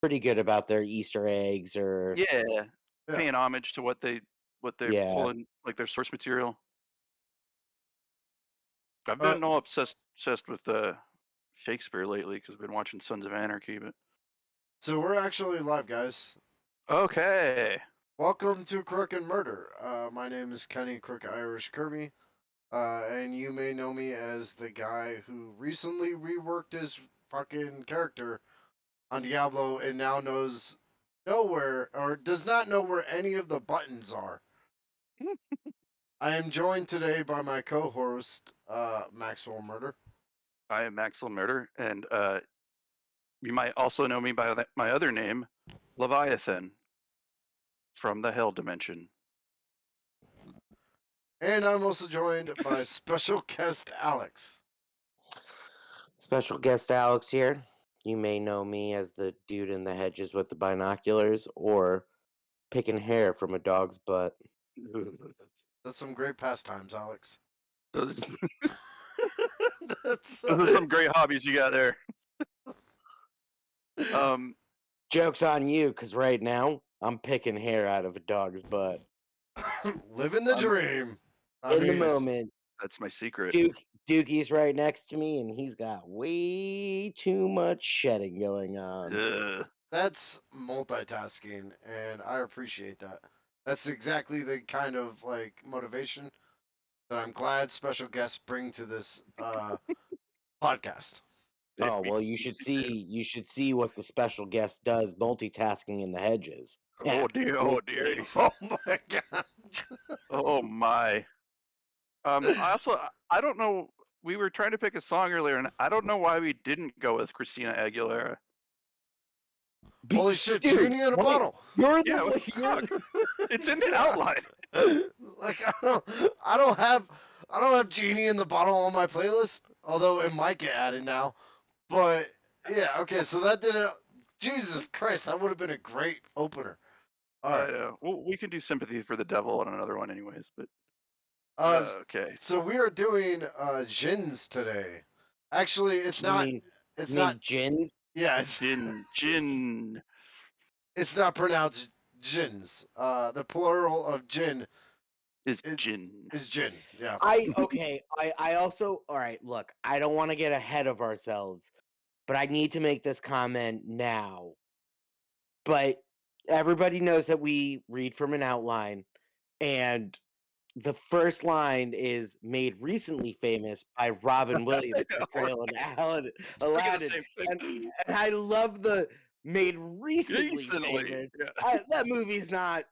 pretty good about their Easter eggs or Yeah, Yeah. paying homage to what they're yeah. pulling, like, their source material. I've Uh, been all obsessed with, Shakespeare lately because 'cause I've been watching Sons of Anarchy, but so we're actually live, guys. okay. Welcome to Crook and Murder. My name is Kenny Crook Irish Kirby, and you may know me as the guy who recently reworked his fucking character on Diablo and now knows nowhere or does not know where any of the buttons are. I am joined today by my co-host, Maxwell Murder. I am Maxwell Murder, and, you might also know me by my other name, Leviathan, from the Hell Dimension. And I'm also joined by special guest Alex. Special guest Alex here. You may know me as the dude in the hedges with the binoculars or picking hair from a dog's butt. That's some great pastimes, Alex. Those That's those are some great hobbies you got there. Um, Joke's on you, because right now I'm picking hair out of a dog's butt. living the I'm dream. I In the that's my mean, s moment, that's my secret. Dookie's right next to me, and he's got way too much shedding going on. Ugh. that's multitasking, and I appreciate that. That's exactly the kind of like motivation that I'm glad special guests bring to this podcast. Yeah, Oh me well, me too. you should see what the special guest does multitasking in the hedges. Oh, dear, We'll oh, dearie. see. Oh my god! Oh, my. I don't know, we were trying to pick a song earlier, and I don't know why we didn't go with Christina Aguilera. Holy shit! Dude, Genie in a wait, bottle. you're Yeah, what the the you're fuck? the It's in the Yeah. outline. Like I don't have Genie in the bottle on my playlist, although it might get added now. But yeah, okay, so that didn't. Jesus Christ, that would have been a great opener. All right. Well, we can do "Sympathy for the Devil" on another one anyways, but, Uh, s- okay. so we are doing Jins today. Actually, it's you not. mean It's you not. mean gin? Yeah, it's Djinn. it's not pronounced Jins. The plural of Jin Is is Djinn. is Jin. Yeah. I also all right, look, I don't want to get ahead of ourselves, but I need to make this comment now. But everybody knows that we read from an outline, and the first line is made recently famous by Robin Williams' Yeah, we're portrayal in just thinking the Aladdin, same and thing. I love the made recently Recently, famous. yeah. That movie's not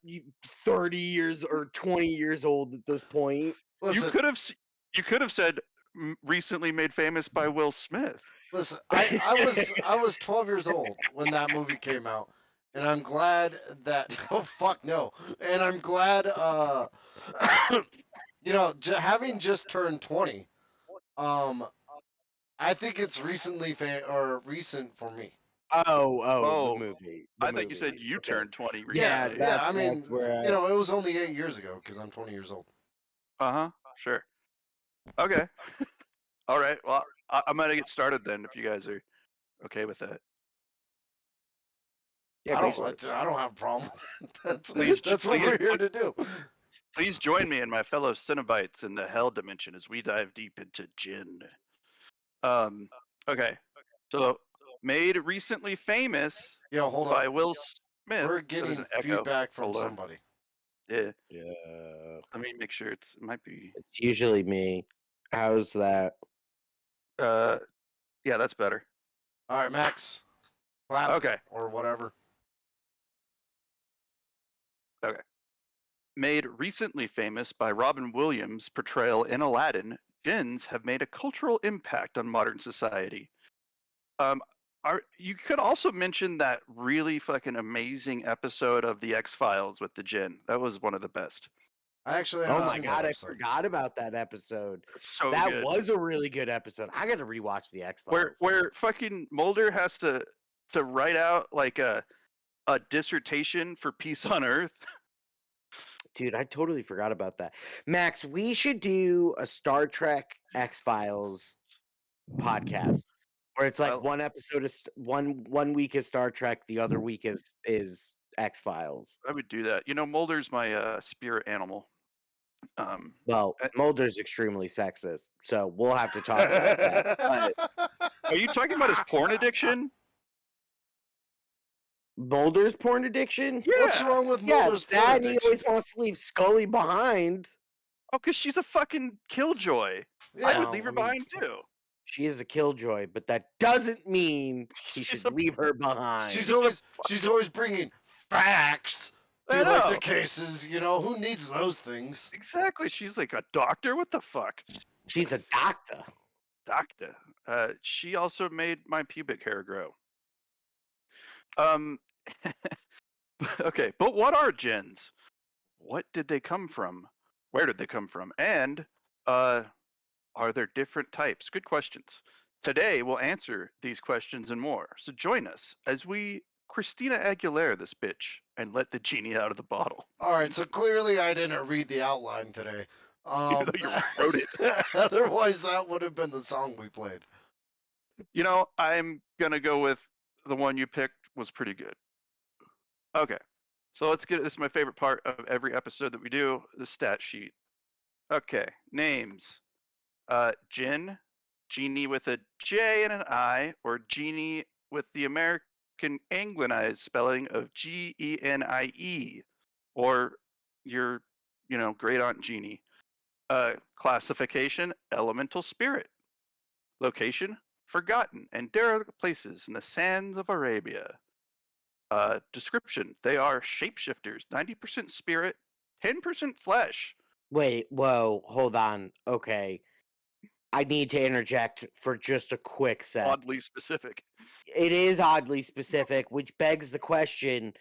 30 years or 20 years old at this point. You Listen, could have s you could have said, recently made famous by Will Smith. listen. I was 12 years old when that movie came out, and I'm glad that. Oh fuck no! And I'm glad. Having just turned 20. Um, I think it's recent for me. The Oh, movie, I thought you said you okay. turned 20 Yeah, Yeah, recently. yeah. I that's mean, where it was only 8 years ago because I'm 20 years old. Uh-huh, sure. Okay. Alright, well, I'm gonna get started then if you guys are okay with that. yeah, go for it. I don't have a problem. that's Please j that's what we're here to do. please join me and my fellow Cenobites in the Hell Dimension as we dive deep into Djinn. Um, okay. So, made recently famous Yo, hold up. by Will Smith. We're Oh, there's getting an echo. feedback from Hold on. somebody. Yeah, Yeah, let me make sure it might be, it's usually me. How's that? uh, yeah, that's better. All right, Max, clap Okay, or whatever. okay. Made recently famous by Robin Williams' portrayal in Aladdin, Djinns have made a cultural impact on modern society. Um, you could also mention that really fucking amazing episode of The X-Files with the Djinn. That was one of the best. I actually Oh haven't my seen that god, I episode. forgot about that episode. It's so That good. was a really good episode. I got to rewatch the X Where Files. where fucking Mulder has to write out like a dissertation for peace on Earth. Dude, I totally forgot about that. Max, we should do a Star Trek X Files podcast. Where it's like Well, one episode is one week is Star Trek, the other week is X-Files. I would do that. Mulder's my spirit animal. Well, Uh, Mulder's extremely sexist, so we'll have to talk about that. But Are you talking about his porn addiction? Mulder's porn addiction? What's Yeah. wrong with Yeah, Mulder's porn that and he addiction? always wants to leave Scully behind. Oh, because she's a fucking killjoy. I Yeah. would leave her behind too. She is a killjoy, but that doesn't mean he She's should a- leave her behind. She's always bringing facts I to like the know. cases. Who needs those things? Exactly. She's like a doctor. What the fuck? She's a doctor. Doctor. She also made my pubic hair grow. Um. Okay, but what are Djinns? What did they come from? Where did they come from? And are there different types? Good questions. Today we'll answer these questions and more. So join us as we Christina Aguilera this bitch and let the genie out of the bottle. All right, so clearly I didn't read the outline today. Even though you wrote it. Otherwise, that would have been the song we played. I'm gonna go with the one you picked was pretty good. Okay, so let's get this is my favorite part of every episode that we do, the stat sheet. Okay, names. Djinn, genie with a J and an I, or genie with the American Anglicized spelling of Genie, or your, great aunt Jeannie. Classification, elemental spirit. Location, forgotten and derelict places in the sands of Arabia. Description, they are shapeshifters, 90% spirit, 10% flesh. Wait, whoa, hold on. Okay. I need to interject for just a quick sec. Oddly specific. It is oddly specific, which begs the question: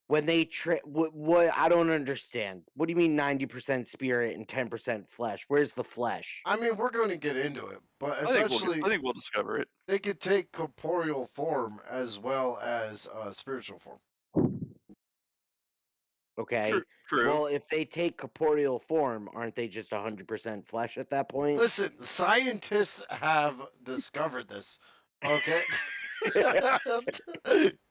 when they what I don't understand. What do you mean 90% spirit and 10% flesh? Where's the flesh? I mean, we're going to get into it, but I think essentially, we'll discover it. they could take corporeal form as well as spiritual form. Okay. True. Well, if they take corporeal form, aren't they just 100% flesh at that point? Listen, scientists have discovered this. Okay.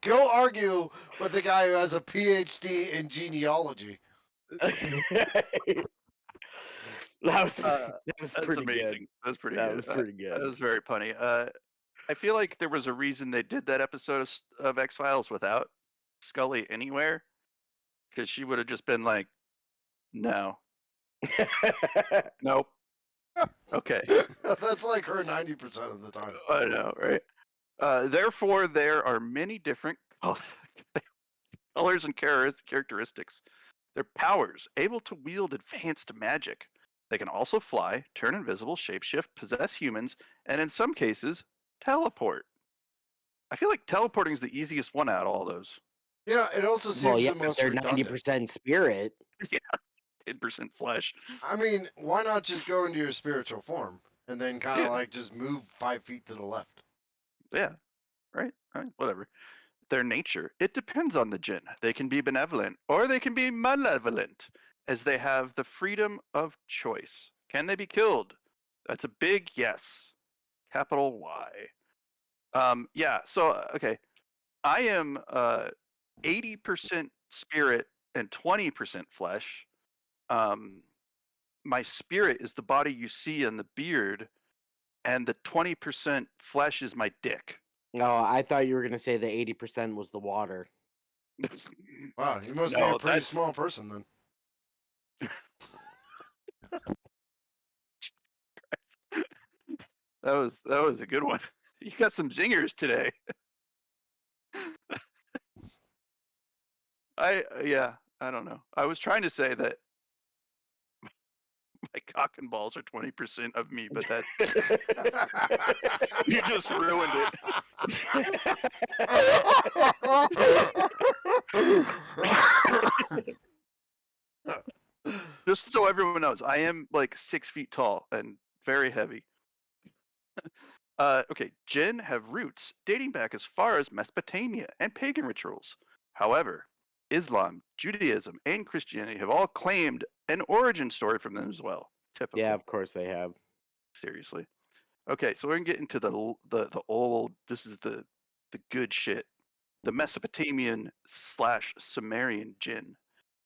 Go argue with the guy who has a PhD in genealogy. That was That's pretty amazing. good. That's pretty That good. was pretty That good. was very funny. I feel like there was a reason they did that episode of X-Files without Scully anywhere, because she would have just been like, no, nope. Okay. That's like her 90% of the time. I know, right? Therefore, there are many different colors and characteristics. Their powers, able to wield advanced magic. They can also fly, turn invisible, shapeshift, possess humans, and in some cases, teleport. I feel like teleporting is the easiest one out of all those. Yeah, it also seems Well, yeah, the most they're redundant. 90% spirit. Yeah, 10% flesh. I mean, why not just go into your spiritual form and then kind of Yeah. like just move 5 feet to the left? Yeah, right? Whatever. Their nature, it depends on the Djinn. They can be benevolent or they can be malevolent, as they have the freedom of choice. Can they be killed? That's a big yes. Capital Y. Yeah, so, okay. I am 80% spirit and 20% flesh. My spirit is the body you see in the beard, and the 20% flesh is my dick. No, I thought you were gonna say the 80% was the water. Wow, you must be No, a pretty that's- small person then. That was a good one. You got some zingers today. I don't know. I was trying to say that my cock and balls are 20% of me, but that you just ruined it. Just so everyone knows, I am like 6 feet tall and very heavy. Okay, Djinn have roots dating back as far as Mesopotamia and pagan rituals. However, Islam, Judaism, and Christianity have all claimed an origin story from them as well. Typical. Yeah, of course they have. Seriously. Okay, so we're gonna get into the old. This is the good shit. The Mesopotamian slash Sumerian Djinn.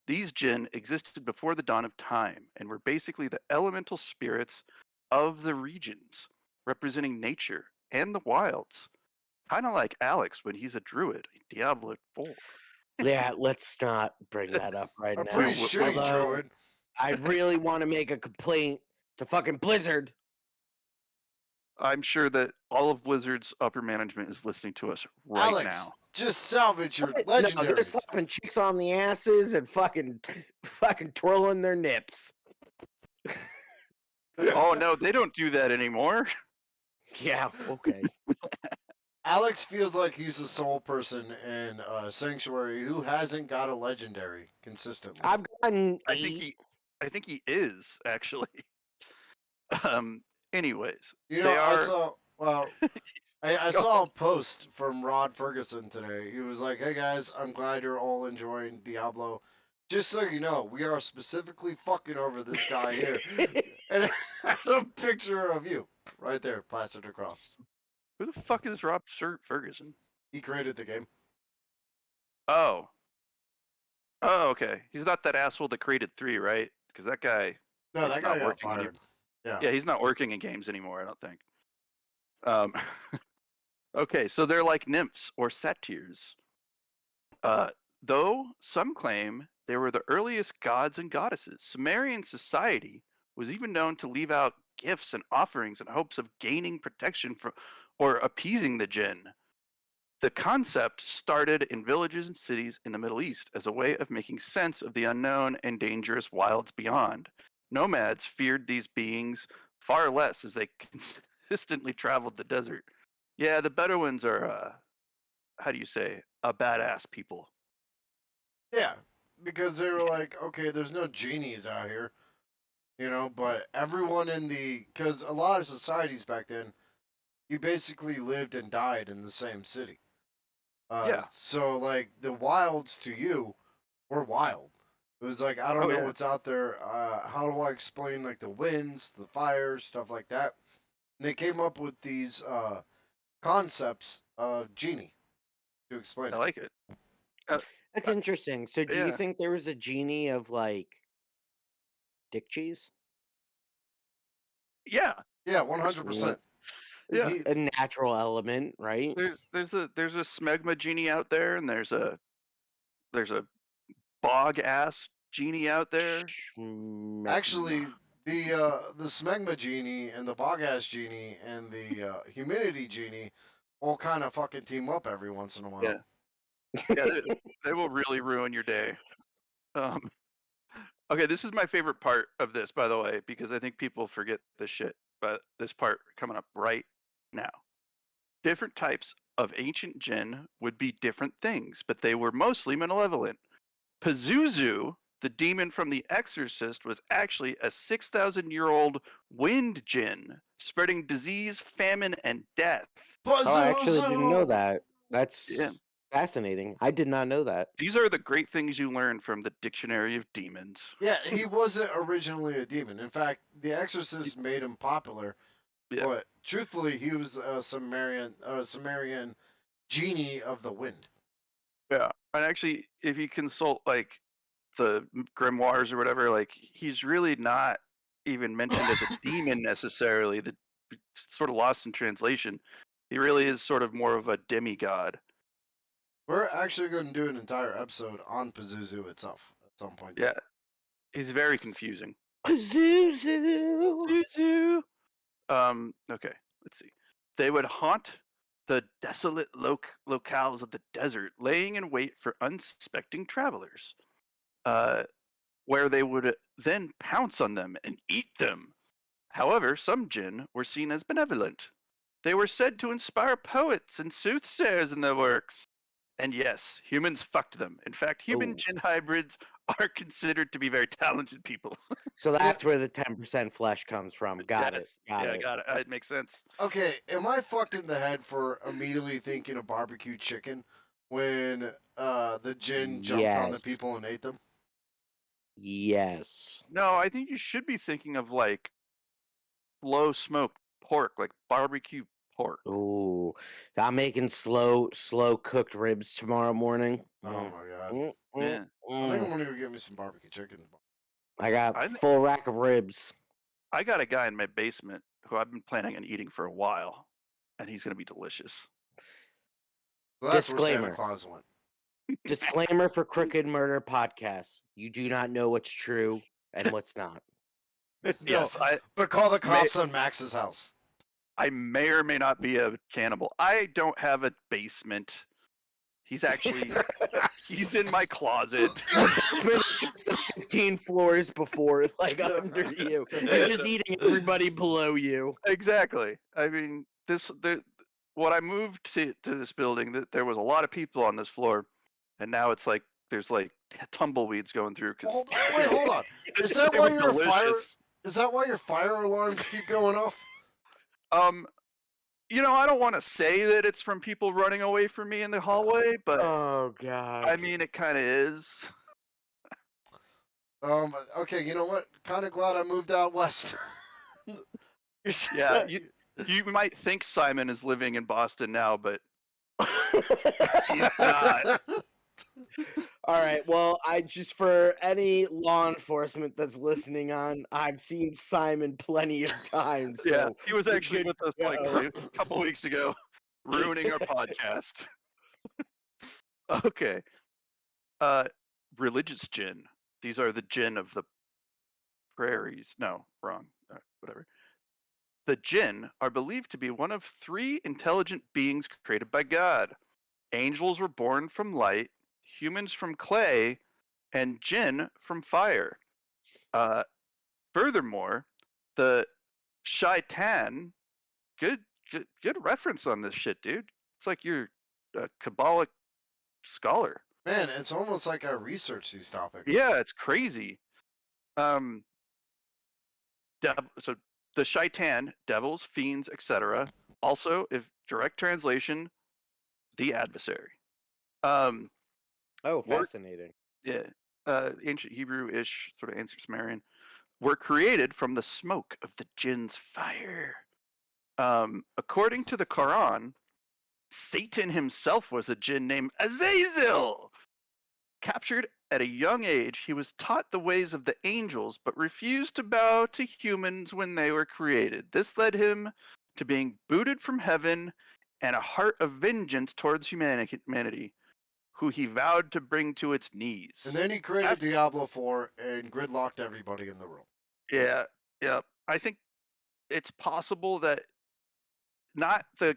These Djinn existed before the dawn of time and were basically the elemental spirits of the regions, representing nature and the wilds. Kind of like Alex when he's a druid in Diablo 4. Yeah, let's not bring that up right A We, pretty now. we, we, shitty Although druid. I really want to make a complaint to fucking Blizzard. I'm sure that all of Blizzard's upper management is listening to us right Alex, now. just salvage your No, they're legendaries. slapping chicks on the asses and fucking twirling their nips. Oh no, they don't do that anymore. Yeah, okay. Alex feels like he's the sole person in Sanctuary who hasn't got a legendary consistently. I've gotten I think 8. he is actually. Um. Anyways, You know, they are. I Go saw ahead. a post from Rod Ferguson today. He was like, "Hey guys, I'm glad you're all enjoying Diablo. Just so you know, we are specifically fucking over this guy here." And it has a picture of you right there, plastered across. Who the fuck is Rob Ferguson? He created the game. Oh. Oh, okay. He's not that asshole that created 3, right? Because that guy No, is that guy not got working fired. Yeah. Yeah, he's not working in games anymore, I don't think. Um, okay, so they're like nymphs or satyrs. Uh, though some claim they were the earliest gods and goddesses, Sumerian society was even known to leave out gifts and offerings in hopes of gaining protection from or appeasing the jinn. The concept started in villages and cities in the Middle East as a way of making sense of the unknown and dangerous wilds beyond. Nomads feared these beings far less as they consistently traveled the desert. Yeah, the Bedouins are, how do you say, a badass people. Yeah. Because they were like, okay, there's no genies out here, but everyone because a lot of societies back then, you basically lived and died in the same city. Yeah. So like the wilds to you were wild. It was like I don't Oh, know yeah. what's out there. How do I explain like the winds, the fires, stuff like that? And they came up with these concepts of genie to explain I it. like it. Uh, That's uh, interesting. So do you yeah. think there was a genie of like dick cheese? Yeah. Yeah, Well, 100%. Yeah. He it's a natural element, right? There's a smegma genie out there, and there's a bog ass genie out there. Schmegma. actually the smegma genie and the bogass genie and the humidity genie all kind of fucking team up every once in a while. Yeah. Yeah, they will really ruin your day. Um, okay, this is my favorite part of this, by the way, because I think people forget this shit. But this part coming up right now. Different types of ancient jinn would be different things, but they were mostly malevolent. Pazuzu, the demon from The Exorcist, was actually a 6,000-year-old wind djinn, spreading disease, famine, and death. Oh, I actually didn't know Pazuzu! that. That's Yeah. fascinating. I did not know that. These are the great things you learn from the Dictionary of Demons. Yeah, he wasn't originally a demon. In fact, The Exorcist made him popular, Yeah. but truthfully, he was a Sumerian genie of the wind. Yeah. And actually, if you consult like the grimoires or whatever, like he's really not even mentioned as a demon necessarily. The sort of lost in translation. He really is sort of more of a demigod. We're actually going to do an entire episode on Pazuzu itself at some point. Yeah. He's very confusing. Pazuzu. Zuzu. Okay, let's see. They would haunt the desolate locales of the desert, laying in wait for unsuspecting travelers, uh, where they would then pounce on them and eat them. However, some jinn were seen as benevolent. They were said to inspire poets and soothsayers in their works. And yes, humans fucked them. In fact, human Oh, jinn hybrids are considered to be very talented people. so Yeah. that's where the 10% flesh comes from. Got it. Yes. Got Yeah, it. got it. It makes sense. Okay, am I fucked in the head for immediately thinking of barbecue chicken when the Jinn jumped on the Yes. people and ate them? Yes. No, I think you should be thinking of like low smoke pork, like barbecue pork. Ooh, I'm making slow cooked ribs tomorrow morning. Oh my god. Yeah, I think I'm Mm. gonna go get me some barbecue chicken. I got I th- full rack of ribs. I got a guy in my basement who I've been planning on eating for a while, and he's gonna be delicious. So that's where Santa Disclaimer. Claus went. Disclaimer for Crooked Murder Podcast. You do not know what's true and what's not. No, Yes, but call the may cops on Max's house. I may or may not be a cannibal. I don't have a basement. He's actually he's in my closet. Your basement is just the 15 floors before, like under you. You're just eating everybody below you. Exactly. I mean, when I moved to this building, there was a lot of people on this floor, and now it's like there's like tumbleweeds going through because Wait, hold on. Is that they why were your fire? delicious. Is that why your fire alarms keep going off? Um, I don't want to say that it's from people running away from me in the hallway, but Oh god. I mean it kind of is. Okay, you know what? Kind of glad I moved out west. Yeah, you might think Simon is living in Boston now, but he's not. All right. Well, I just for any law enforcement that's listening on, I've seen Simon plenty of times. Yeah, So he was we're actually good with us to like go. a couple weeks ago, ruining our podcast. Okay. Uh, religious Djinn. These are the Djinn of the prairies. No, wrong. Whatever. The Djinn are believed to be one of three intelligent beings created by God. Angels were born from light, humans from clay, and Djinn from fire. Uh, furthermore, the Shaitan. Good reference on this shit, dude. It's like you're a Kabbalic scholar. Man, it's almost like I research these topics. Yeah, it's crazy. Um, so the shaitan, devils, fiends, etc. Also, if direct translation, the adversary. Um, Oh, were fascinating. yeah, ancient Hebrew-ish sort of ancient Sumerian were created from the smoke of the jinn's fire. According to the Quran, Satan himself was a jinn named Azazel. Captured at a young age, he was taught the ways of the angels, but refused to bow to humans when they were created. This led him to being booted from heaven and a heart of vengeance towards humanity, who he vowed to bring to its knees. And then he created Diablo 4 and gridlocked everybody in the room. Yeah, yeah. I think it's possible that not the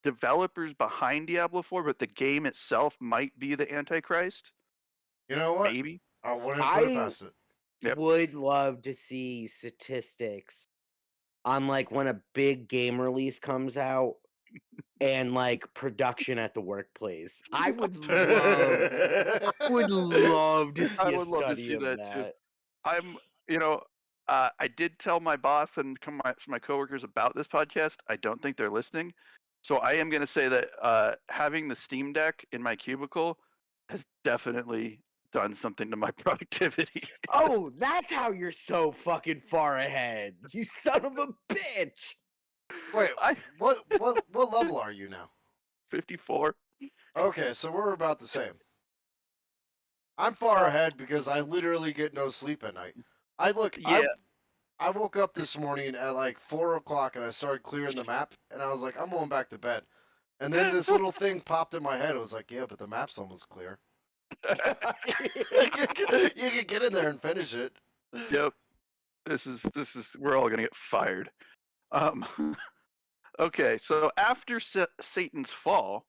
developers behind Diablo 4, but the game itself might be the Antichrist. You know what? Maybe. I wouldn't put it I past it. Yep. would love to see statistics on like when a big game release comes out and like production at the workplace. I would love to I see a would love to study see of that too. that. I'm, you know, I did tell my boss and my coworkers about this podcast. I don't think they're listening, so I am going to say that having the Steam Deck in my cubicle has definitely done something to my productivity. Oh, that's how you're so fucking far ahead. You son of a bitch. Wait, I what level are you now? 54. Okay, so we're about the same. I'm far Uh, ahead because I literally get no sleep at night. I look, yeah, I woke up this morning at like 4 o'clock and I started clearing the map and I was like, I'm going back to bed. And then this little thing popped in my head. It was like, yeah, but the map's almost clear. You can get in there and finish it. yep. This is we're all gonna get fired. Um, okay, so after Satan's fall,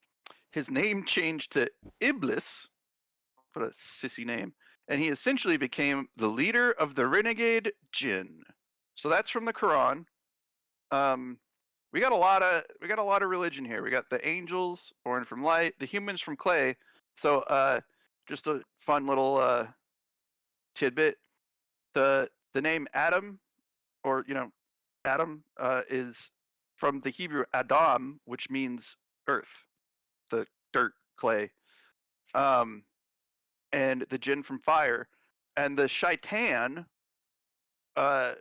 his name changed to Iblis. What a sissy name! And he essentially became the leader of the renegade Jinn. So that's from the Quran. Um, we got a lot of religion here. We got the angels born from light, the humans from clay. So just a fun little tidbit. The name Adam, or Adam, is from the Hebrew Adam, which means earth, the dirt, clay. Um, and the Jinn from fire, and the Shaitan are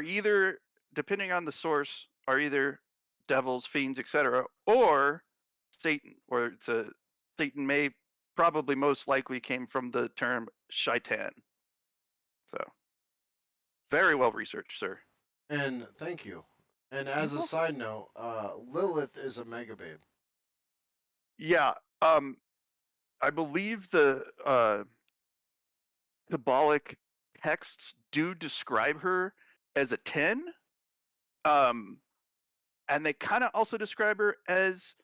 either depending on the source, are either devils, fiends, etc., or Satan, or Satan may probably most likely came from the term shaitan. So very well researched, sir. And thank you. And You're as a welcome. side note, Lilith is a mega babe. Yeah, I believe the Kabbalic texts do describe her as a 10. Um, and they kind of also describe her as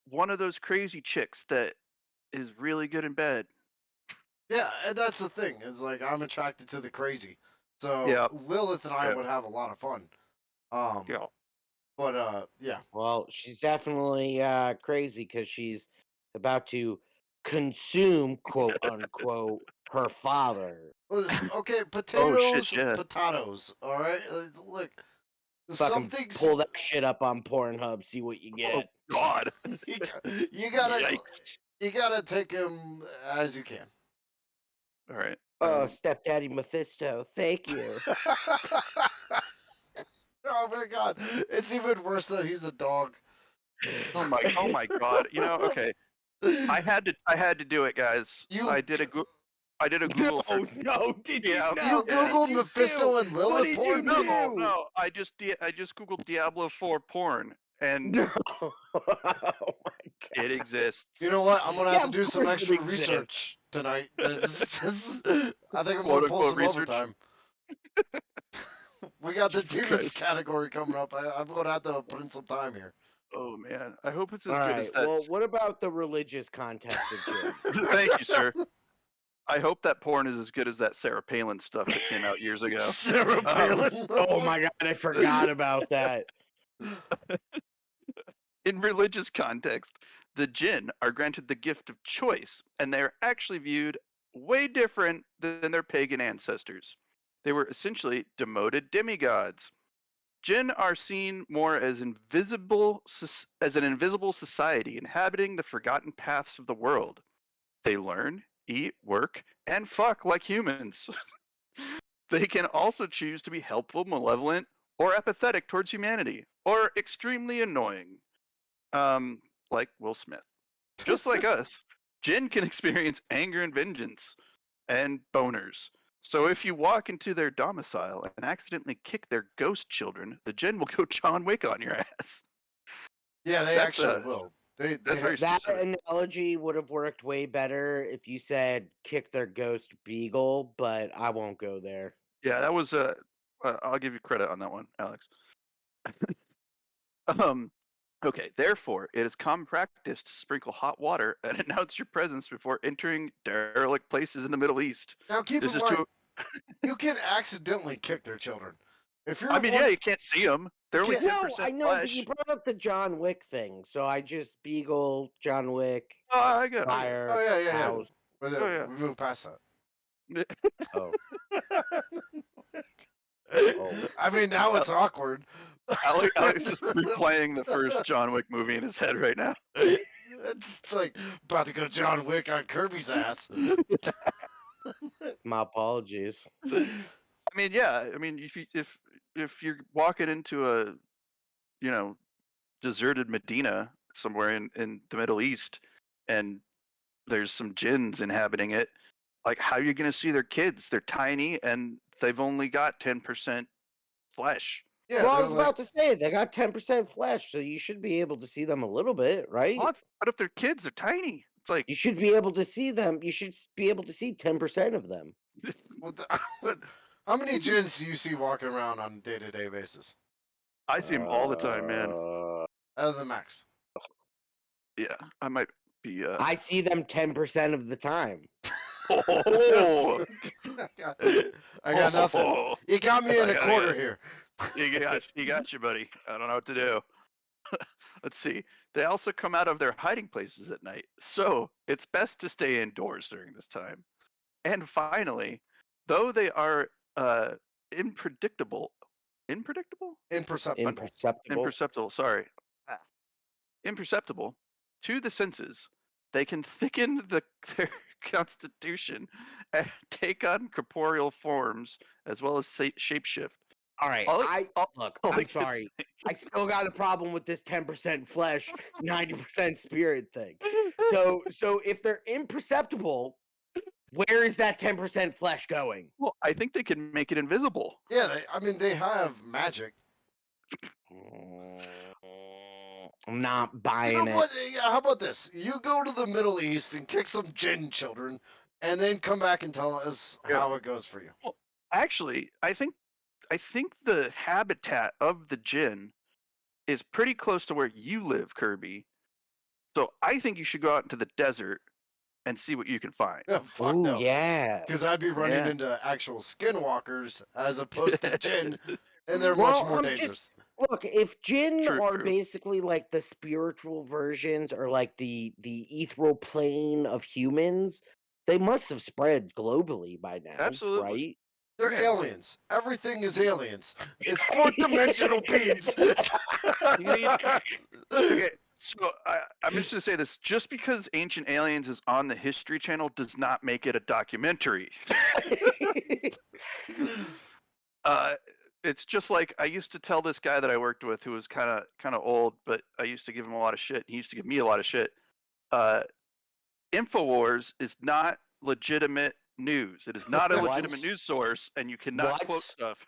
one of those crazy chicks that is really good in bed. Yeah, and that's the thing. Is like I'm attracted to the crazy. So Yeah, Lilith and I yeah, would have a lot of fun. Um, yeah. but yeah. Well, she's definitely crazy because she's about to consume, quote unquote, her father. Okay, Oh shit, potatoes, yeah. potatoes. All right, look, some Fucking things pull that shit up on Pornhub, see what you Oh get. god. you gotta Yikes. you gotta take him as you can. All right. Oh, stepdaddy Mephisto, thank you. Oh my god, it's even worse that he's a dog. Oh my god. You know, okay. I had to do it, guys. You I did a No, Google for no, did you yeah, not? you okay. What did googled you do? Mephisto and What Lilith did you porn? No, do? no. I just googled Diablo 4 porn and No. Oh my it god. exists. You know what? I'm gonna have Yeah, to of do some course it extra exists. research tonight. I think I'm gonna Quote pull unquote some research. overtime. We got the Jesus demons Christ. category coming up. I'm gonna have to put in some time here. Oh man. I hope it's All as good as right. that. Well, what about the religious context of gins? Thank you, sir. I hope that porn is as good as that Sarah Palin stuff that came out years ago. Sarah Um, Palin. Oh my god, I forgot about that. in religious context, the Djinn are granted the gift of choice, and they are actually viewed way different than their pagan ancestors. They were essentially demoted demigods. Jinn are seen more as as an invisible society inhabiting the forgotten paths of the world. They learn, eat, work, and fuck like humans. They can also choose to be helpful, malevolent, or apathetic towards humanity, or extremely annoying, like Will Smith. Just like us, Jinn can experience anger and vengeance, and boners. So if you walk into their domicile and accidentally kick their ghost children, the Jinn will go John Wick on your ass. Yeah, they That's actually will. that's very That specific. analogy would have worked way better if you said kick their ghost beagle, but I won't go there. Yeah, that was I'll give you credit on that one, Alex. Um, okay. Therefore, it is common practice to sprinkle hot water and announce your presence before entering derelict places in the Middle East. Now keep This in is mind, to you can accidentally kick their children. If I you're mean, yeah, one, you can't see them. you They're only can't. No, 10% I know, but you flesh. brought up the John Wick thing, so I just beagle John Wick, Oh, I get it. Oh fire, yeah, yeah, yeah. house. But Oh yeah. we move past Yeah. Oh, that. oh. I mean, now Al- it's awkward. Alex is replaying the first John Wick movie in his head right now. It's like about to go John Wick on Kirby's ass. My apologies. I mean, yeah. I mean, if you're walking into a you know deserted Medina somewhere in the Middle East, and there's some jinns inhabiting it, like how are you going to see their kids? They're tiny and they've only got 10% flesh. Yeah, Well, I they're was like, about to say they got 10% flesh, so you should be able to see them a little bit, right? But if they're kids, they're tiny. It's like You should be able to see them. You should be able to see 10% of them. what the, how many gins do you see walking around on a day-to-day basis? I see them all the time, man. Other than Max. Yeah, I might be. I see them 10% of the time. Oh, I got nothing. oh, You got me in a I quarter got here. you got you, buddy. I don't know what to do. Let's see. They also come out of their hiding places at night, so it's best to stay indoors during this time. And finally, though they are unpredictable, imperceptible, Imperceptible. Imperceptible. imperceptible. Sorry, Ah. imperceptible to the senses, they can thicken their constitution and take on corporeal forms as well as shapeshift. All right, All I I'm can sorry. I still got a problem with this 10% flesh, 90% spirit thing. So if they're imperceptible, where is that 10% flesh going? Well, I think they can make it invisible. Yeah, they have magic. I'm not You know buying it. what? Yeah, how about this? You go to the Middle East and kick some Djinn children, and then come back and tell us Yeah. how it goes for you. Well, actually, I think the habitat of the Djinn is pretty close to where you live, Kirby. So I think you should go out into the desert and see what you can find. Yeah, fuck Oh no. yeah. Because I'd be running Yeah. into actual skinwalkers as opposed to Djinn, and they're much Well, more I'm dangerous. look, if Djinn True, are true. basically like the spiritual versions or like the ethereal plane of humans, they must have spread globally by now, Absolutely. right? They're Yeah. aliens. Everything is aliens. It's fourth dimensional beings. You need Okay, so I'm just gonna say this: just because Ancient Aliens is on the History Channel does not make it a documentary. It's just like I used to tell this guy that I worked with, who was kind of old, but I used to give him a lot of shit. He used to give me a lot of shit. Uh, Infowars is not legitimate news. It is not a What? legitimate news source, and you cannot quote What? stuff.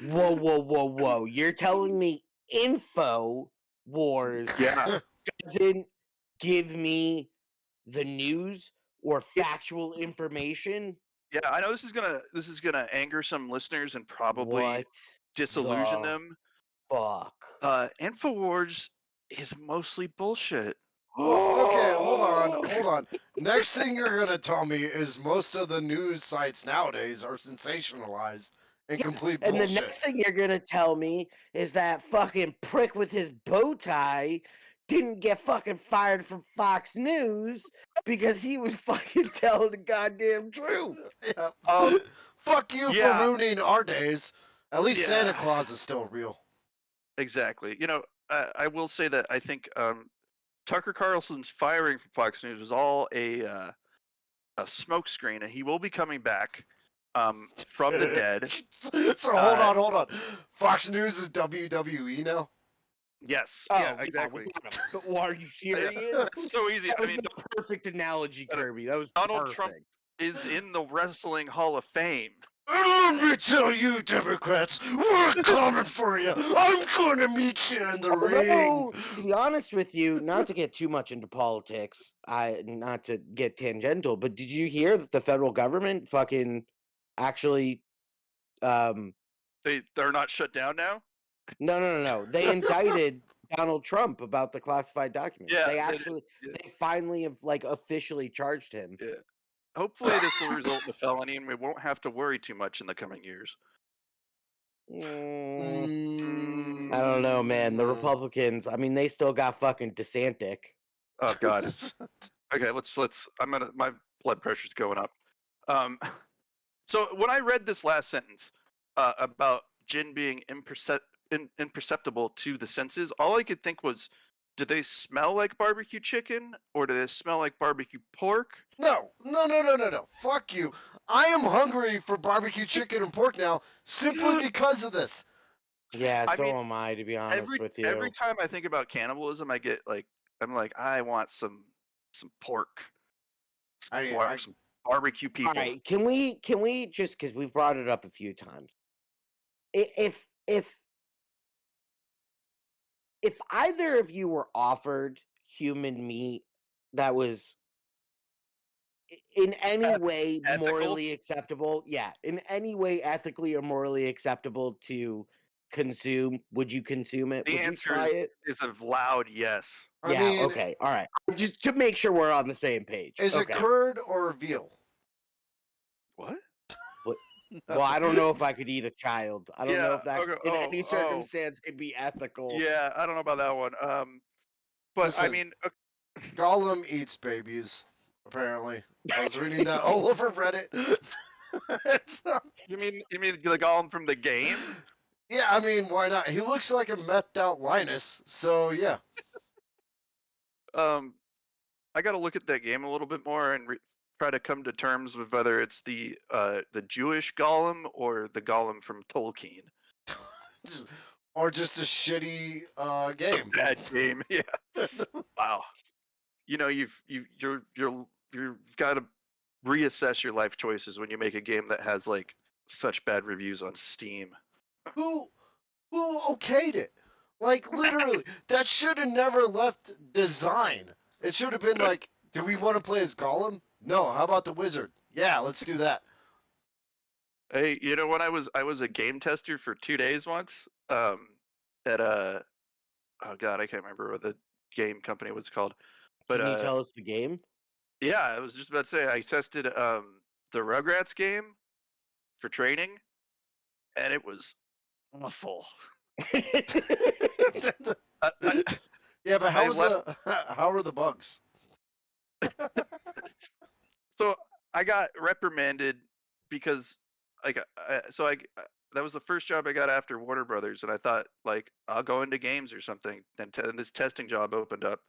Whoa. You're telling me Info Wars Yeah, doesn't give me the news or factual information? yeah. I know this is gonna anger some listeners and probably What disillusion the them. fuck? Infowars is mostly bullshit. Well, okay, hold on. Next thing you're gonna tell me is most of the news sites nowadays are sensationalized and Yeah, complete and the bullshit. next thing you're gonna tell me is that fucking prick with his bow tie didn't get fucking fired from Fox News because he was fucking telling the goddamn truth. Yeah. Um, Fuck you for yeah, ruining our days. At least Santa yeah, Claus is still real. exactly. You know, I will say that I think Tucker Carlson's firing from Fox News was all a smokescreen, and he will be coming back from the dead. So hold on. Fox News is WWE now. Yes, Oh, yeah, yeah, exactly. without him. But are you Yeah, serious? that's so easy. That I was mean, the perfect analogy, uh, Kirby. That was Donald perfect. Trump is in the Wrestling Hall of Fame. And let me tell you, Democrats, we're coming for you. I'm gonna meet you in the ring. Although, to be honest with you, not to get too much into politics, not to get tangential, but did you hear that the federal government fucking actually They're not shut down now. no. They indicted Donald Trump about the classified documents. Yeah, yeah, They finally have like officially charged him. yeah. Hopefully, this will result in a felony, and we won't have to worry too much in the coming years. I don't know, man. The Mm. Republicans, I mean, they still got fucking DeSantis. Oh God. Okay, let's. My blood pressure's going up. So when I read this last sentence about Jinn being imperceptible to the senses, all I could think was, do they smell like barbecue chicken or do they smell like barbecue pork? No. Fuck you. I am hungry for barbecue chicken and pork now simply because of this. Yeah, I so mean, am I, to be honest with every you. time I think about cannibalism, I'm like, I want some pork, I some barbecue All people. right, can we just because we've brought it up a few times. If if either of you were offered human meat that was in any way Ethical? morally acceptable, yeah, in any way ethically or morally acceptable to consume, would you consume it? The Would you answer try it? is a loud yes. I Yeah, mean, okay, all right. Just to make sure we're on the same page. is it Okay. curd or veal? What? Well, I don't know if I could eat a child. I don't know Yeah. if that Okay. in any Oh. circumstance could be ethical. Yeah. I don't know about that one. But I Listen. mean, Gollum eats babies. Apparently, I was reading that all over Reddit. you mean the golem from the game? Yeah, I mean, why not? He looks like a methed out Linus, so yeah. I got to look at that game a little bit more and try to come to terms with whether it's the Jewish Gollum or the Gollum from Tolkien. Or just a shitty It's a game. bad game. Yeah. Wow. You know, you've got to reassess your life choices when you make a game that has like such bad reviews on Steam. who who okayed it? Like literally, that should have never left design. It should have been like, do we want to play as Gollum? No. How about the wizard? Yeah, let's do that. Hey, you know, when I was a game tester for 2 days once, at a oh god, I can't remember what the game company was called, but Can you tell us the game? yeah, I was just about to say I tested the Rugrats game for training, and it was awful. I, I, Yeah, but I how's left, how are the bugs? so I got reprimanded because like that was the first job I got after Warner Brothers, and I thought like I'll go into games or something, and this testing job opened up,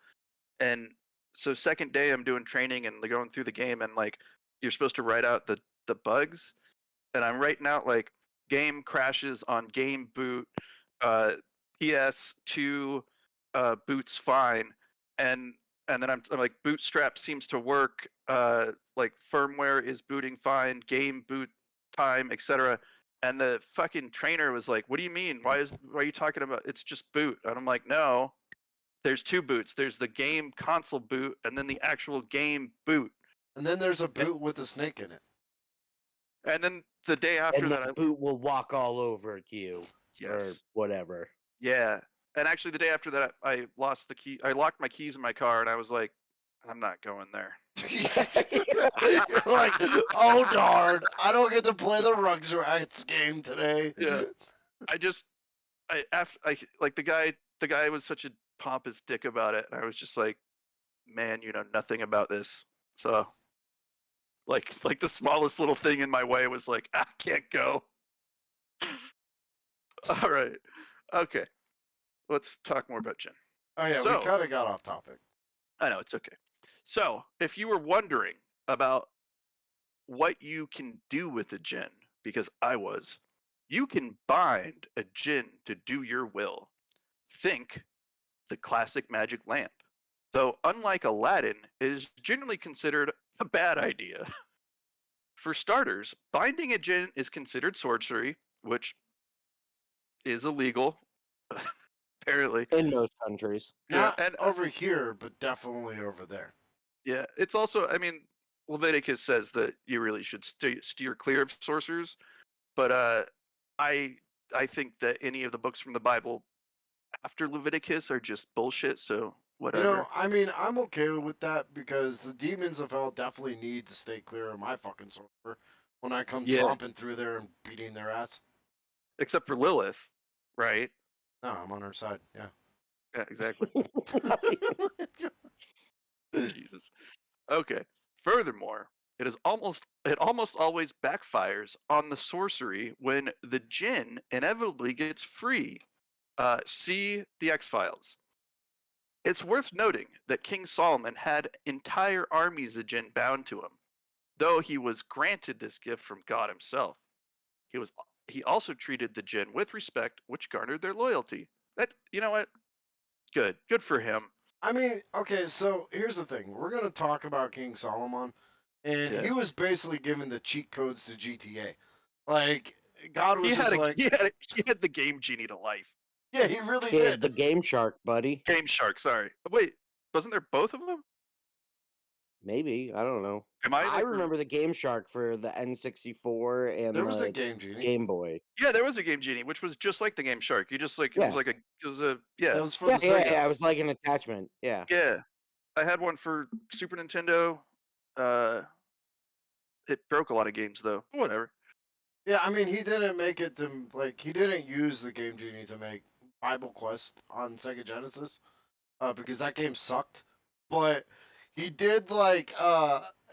and so second day I'm doing training and going through the game, and like you're supposed to write out the bugs, and I'm writing out like game crashes on game boot, uh, PS2 boots fine, and then I'm like bootstrap seems to work, like firmware is booting fine, game boot time, etc. And the fucking trainer was like, "What do you mean? Why are you talking about? It's just boot." And I'm like, "No, there's two boots. There's the game console boot, and then the actual game boot." And then there's a boot with a snake in it. And then the day after And that, that boot will walk all over you or yes, whatever. yeah. And actually, the day after that, I lost the key. I locked my keys in my car, and I was like, "I'm not going there." You're like, oh darn, I don't get to play the Rugrats game today. Yeah, I just, after I like the guy was such a pompous dick about it, and I was just like, "Man, you know nothing about this." So, like the smallest little thing in my way was like, "I can't go." All right, okay, let's talk more about Jen. Oh yeah, we So, kind of got off topic. I know it's okay. So, if you were wondering about what you can do with a Djinn, because I was, you can bind a Djinn to do your will. Think the classic magic lamp. Though, unlike Aladdin, it is generally considered a bad idea. For starters, binding a Djinn is considered sorcery, which is illegal, apparently. In most countries. Yeah, Not and over here, but definitely over there. yeah, it's also, I mean, Leviticus says that you really should steer clear of sorcerers, but I I think that any of the books from the Bible after Leviticus are just bullshit. So You know, whatever. I mean, I'm okay with that because the demons of hell definitely need to stay clear of my fucking sorcerer when I come Yeah, tromping through there and beating their ass. except for Lilith, right? No, I'm on her side. Yeah. Yeah, exactly. Jesus. Okay. Furthermore, it almost always backfires on the sorcery when the Djinn inevitably gets free. See the X Files. It's worth noting that King Solomon had entire armies of Djinn bound to him, though he was granted this gift from God himself. He was he also treated the Djinn with respect, which garnered their loyalty. That you know what? Good for him. I mean, okay, so here's the thing. We're going to talk about King Solomon, and Yeah, he was basically given the cheat codes to GTA. Like, God was just like, he had the game genie to life. yeah, he really He had the did. Game Shark, buddy. Game Shark, sorry. Wait, wasn't there both of them? Maybe. I don't know. Am I I like remember the Game Shark for the N64 and There was a the game genie. Game Boy. yeah, there was a game genie, which was just like the Game Shark. You just like Yeah. it was a That yeah. was for Yeah, the yeah, Sega. yeah. It was like an attachment. Yeah. Yeah. I had one for Super Nintendo. Uh it broke a lot of games though. Whatever. Yeah, I mean, he didn't make it to, like, he didn't use the game genie to make Bible Quest on Sega Genesis, because that game sucked. But he did, like,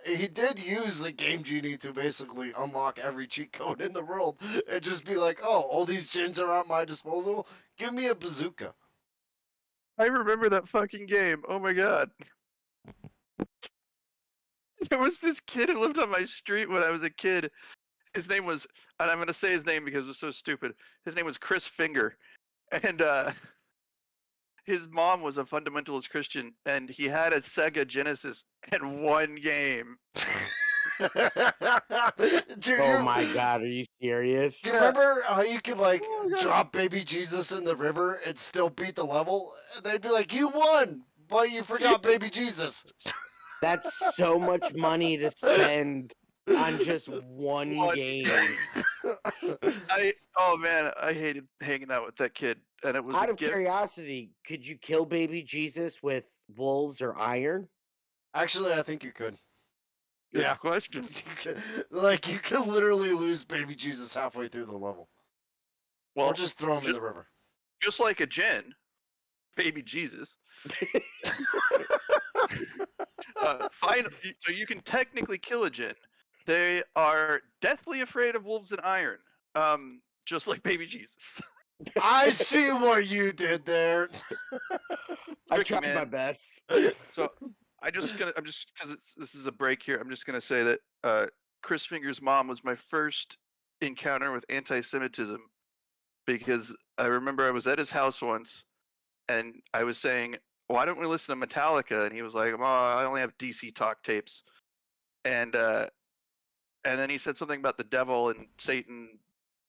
he did use the game genie to basically unlock every cheat code in the world and just be like, oh, all these gins are at my disposal. Give me a bazooka. I remember that fucking game. Oh my god. There was this kid who lived on my street when I was a kid. His name was, and I'm gonna say his name because it was so stupid. His name was Chris Finger, and his mom was a fundamentalist Christian, and he had a Sega Genesis and one game. Dude, Oh my god, are you serious? you remember how you could like Oh my God. drop baby Jesus in the river and still beat the level? And they'd be like, "You won, but you forgot baby Jesus." That's so much money to spend on just one One game. Oh man, I hated hanging out with that kid, and it was a Out of gift. curiosity, could you kill baby Jesus with wolves or iron? Actually, I think you could. Good Yeah. question. You could literally lose baby Jesus halfway through the level, or Well, just throw him in ju- the river. just like a Djinn, baby Jesus. So you can technically kill a Djinn. They are deathly afraid of wolves and iron, just like baby Jesus. I see what you did there. I Tricky, tried my man. best. So I'm just because this is a break here. I'm just gonna say that Chris Finger's mom was my first encounter with anti-Semitism because I remember I was at his house once and I was saying, "Why don't we listen to Metallica?" And he was like, "Oh, I only have DC Talk tapes." And then he said something about the devil and Satan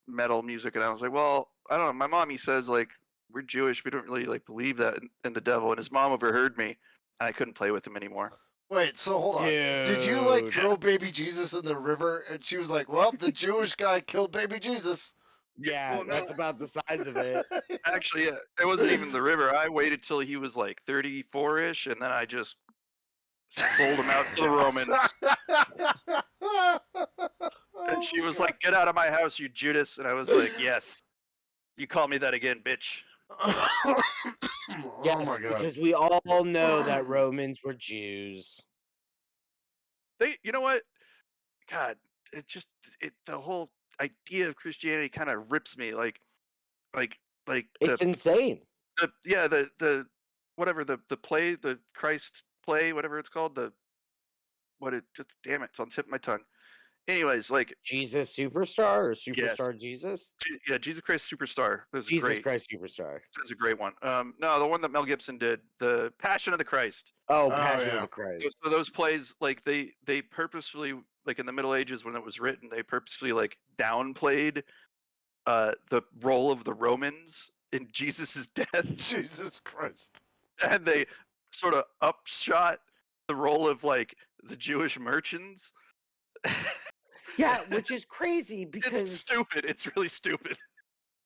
metal music, and I was like, "Well, I don't know. My mommy says like we're Jewish, we don't really like believe that in the devil." And his mom overheard me, and I couldn't play with him anymore. Wait, so hold on. Did you like Dude. throw baby Jesus in the river? And she was like, "Well, the Jewish guy killed baby Jesus." Yeah, Well, no, that's about the size of it. actually, yeah, it wasn't even the river. I waited till he was like 34-ish, and then I just sold him out to the Romans. And she was like, "Get out of my house, you Judas!" And I was like, "Yes, you call me that again, bitch." "Oh Yes, my god!" because we all know that Romans were Jews. You know what? God, it just the whole idea of Christianity kind of rips me. Like, like It's insane. the whatever the play, the Christ play, whatever it's called, just damn it, it's on the tip of my tongue. Anyways, like Jesus Superstar or yes, Superstar Jesus? Yeah, Jesus Christ Superstar. That's Jesus great. Christ Superstar. That's a great one. No, the one that Mel Gibson did, the Passion of the Christ. Oh, Oh, Passion of yeah. the Christ. So those plays, like they purposefully, like in the Middle Ages when it was written, they purposefully like downplayed the role of the Romans in Jesus's death, Jesus Christ. and they sort of upshot the role of like the Jewish merchants. Yeah, which is crazy It's because stupid. It's really stupid.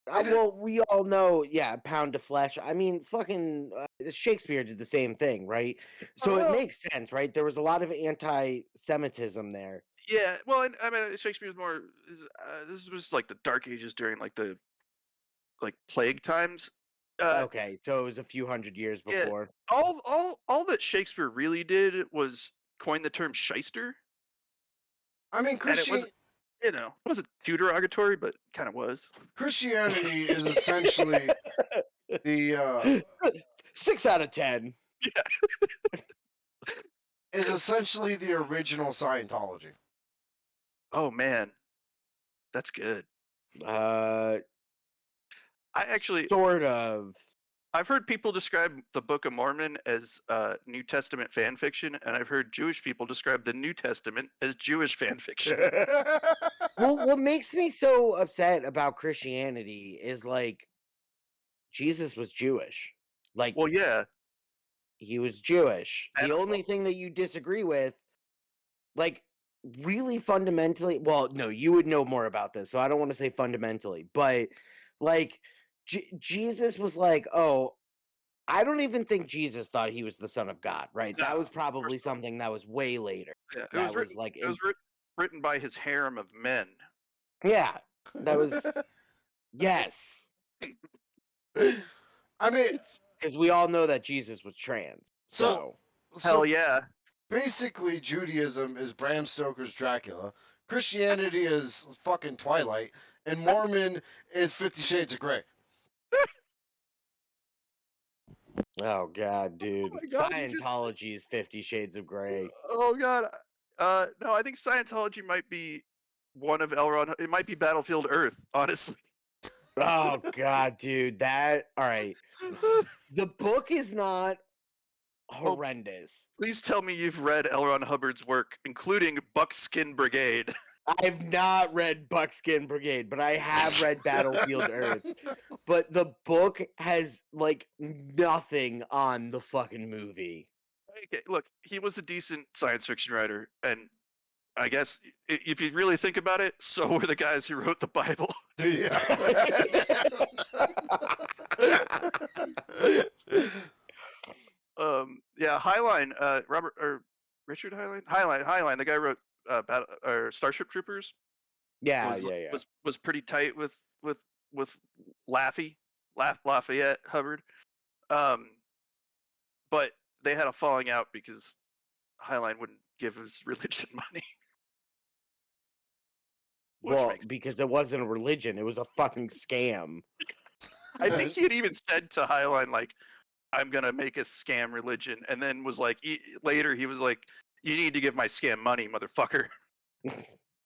well, we all know, yeah, pound of flesh. I mean, fucking Shakespeare did the same thing, right? So it well, makes sense, right? There was a lot of anti-Semitism there. yeah. Well, and, I mean, Shakespeare's more. This was like the Dark Ages during like the plague times. Okay, so it was a few hundred years Yeah, before. all that Shakespeare really did was coin the term shyster, I mean, and it wasn't, it wasn't too derogatory, but kind of was. Christianity is essentially the 6 out of 10. original Scientology. Oh man, that's good. Uh, sort of. I've heard people describe the Book of Mormon as New Testament fan fiction, and I've heard Jewish people describe the New Testament as Jewish fan fiction. Well, what makes me so upset about Christianity is like Jesus was Jewish. Like, Well, yeah, he was Jewish. and The only thing that you disagree with, like, really fundamentally, well, no, you would know more about this, so I don't want to say fundamentally, but like, Jesus was like, oh, I don't even think Jesus thought he was the son of God, right? That no, was of probably course not. something that was way later. Yeah, it That was was written. like, It was written by his harem of men. yeah, that was, yes. I mean, Because we all know that Jesus was trans. So, Hell yeah. Basically, Judaism is Bram Stoker's Dracula, Christianity is fucking Twilight, and Mormon is 50 Shades of Grey. oh god, dude. my God, you just- Scientology is 50 Shades of Grey. Oh god, No, I think Scientology might be one of L. Ron. It might be Battlefield Earth, honestly. Oh god, dude, that all right. The book is not Oh, horrendous. please tell me you've read L. Ron Hubbard's work, including Buckskin Brigade. I've not read Buckskin Brigade, but I have read Battlefield Earth. But the book has like nothing on the fucking movie. Okay, look, he was a decent science fiction writer, and I guess if you really think about it, so were the guys who wrote the Bible. Yeah. Yeah, Highline, Robert or Richard Highline, the guy who wrote or Starship Troopers Yeah, was yeah, yeah. was pretty tight with Lafayette Hubbard. Um, but they had a falling out because Highline wouldn't give his religion money, which Well, makes because it wasn't a religion, it was a fucking scam. I think he had even said to Highline like, "I'm gonna make a scam religion," and then was like, later he was like, "You need to give my scam money, motherfucker."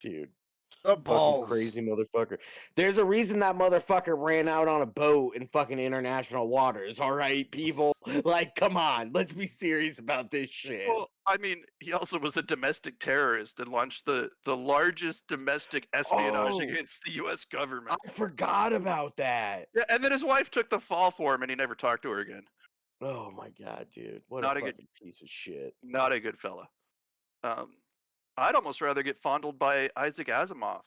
Dude, The fucking balls. crazy motherfucker. There's a reason that motherfucker ran out on a boat in fucking international waters, all right, people? Like, come on, let's be serious about this shit. Well, I mean, he also was a domestic terrorist and launched the largest domestic espionage Oh. against the U.S. government. I forgot about that. Yeah, and then his wife took the fall for him, and he never talked to her again. Oh my god, dude. What Not a a good- fucking piece of shit. Not a good fella. I'd almost rather get fondled by Isaac Asimov,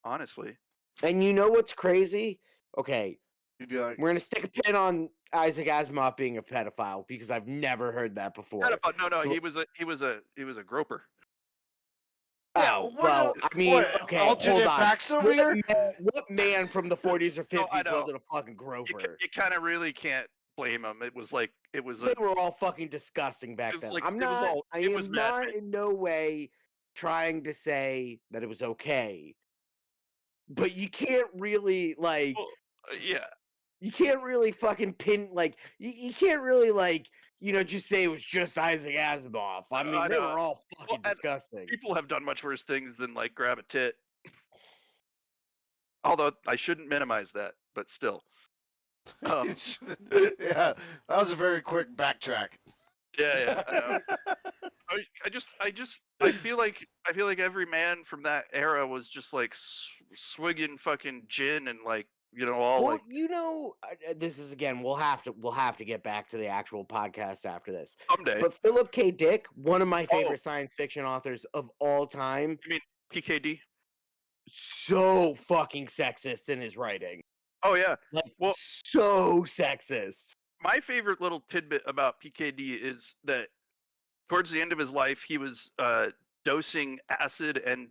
honestly. And you know what's crazy? Okay, You'd be like, we're gonna stick a pin on Isaac Asimov being a pedophile because I've never heard that before. No, So- he was a groper. yeah, Oh, what, well, I mean, what, okay, alternate hold on. facts over here? What man from the 40s or 50s I know. wasn't a fucking groper? You kind of really can't blame him. It was They were all fucking disgusting back It was then. like- I'm it was not. all- I it was am Mad not Men. in no way trying to say that it was okay, but you can't really like. Well, yeah. You can't really fucking pin like. You can't really like. Just say it was just Isaac Asimov. I mean, I they know. were all fucking and disgusting. People have done much worse things than like grab a tit. Although I shouldn't minimize that, but still. Yeah, that was a very quick backtrack. Yeah, I know. I feel like every man from that era was just like swigging fucking gin and like all Well, like this is again. We'll have to get back to the actual podcast after this. someday. But Philip K. Dick, one of my Oh. favorite science fiction authors of all time, You mean PKD? so fucking sexist in his writing. Oh yeah. Like, Well, so sexist. my favorite little tidbit about PKD is that towards the end of his life, he was dosing acid and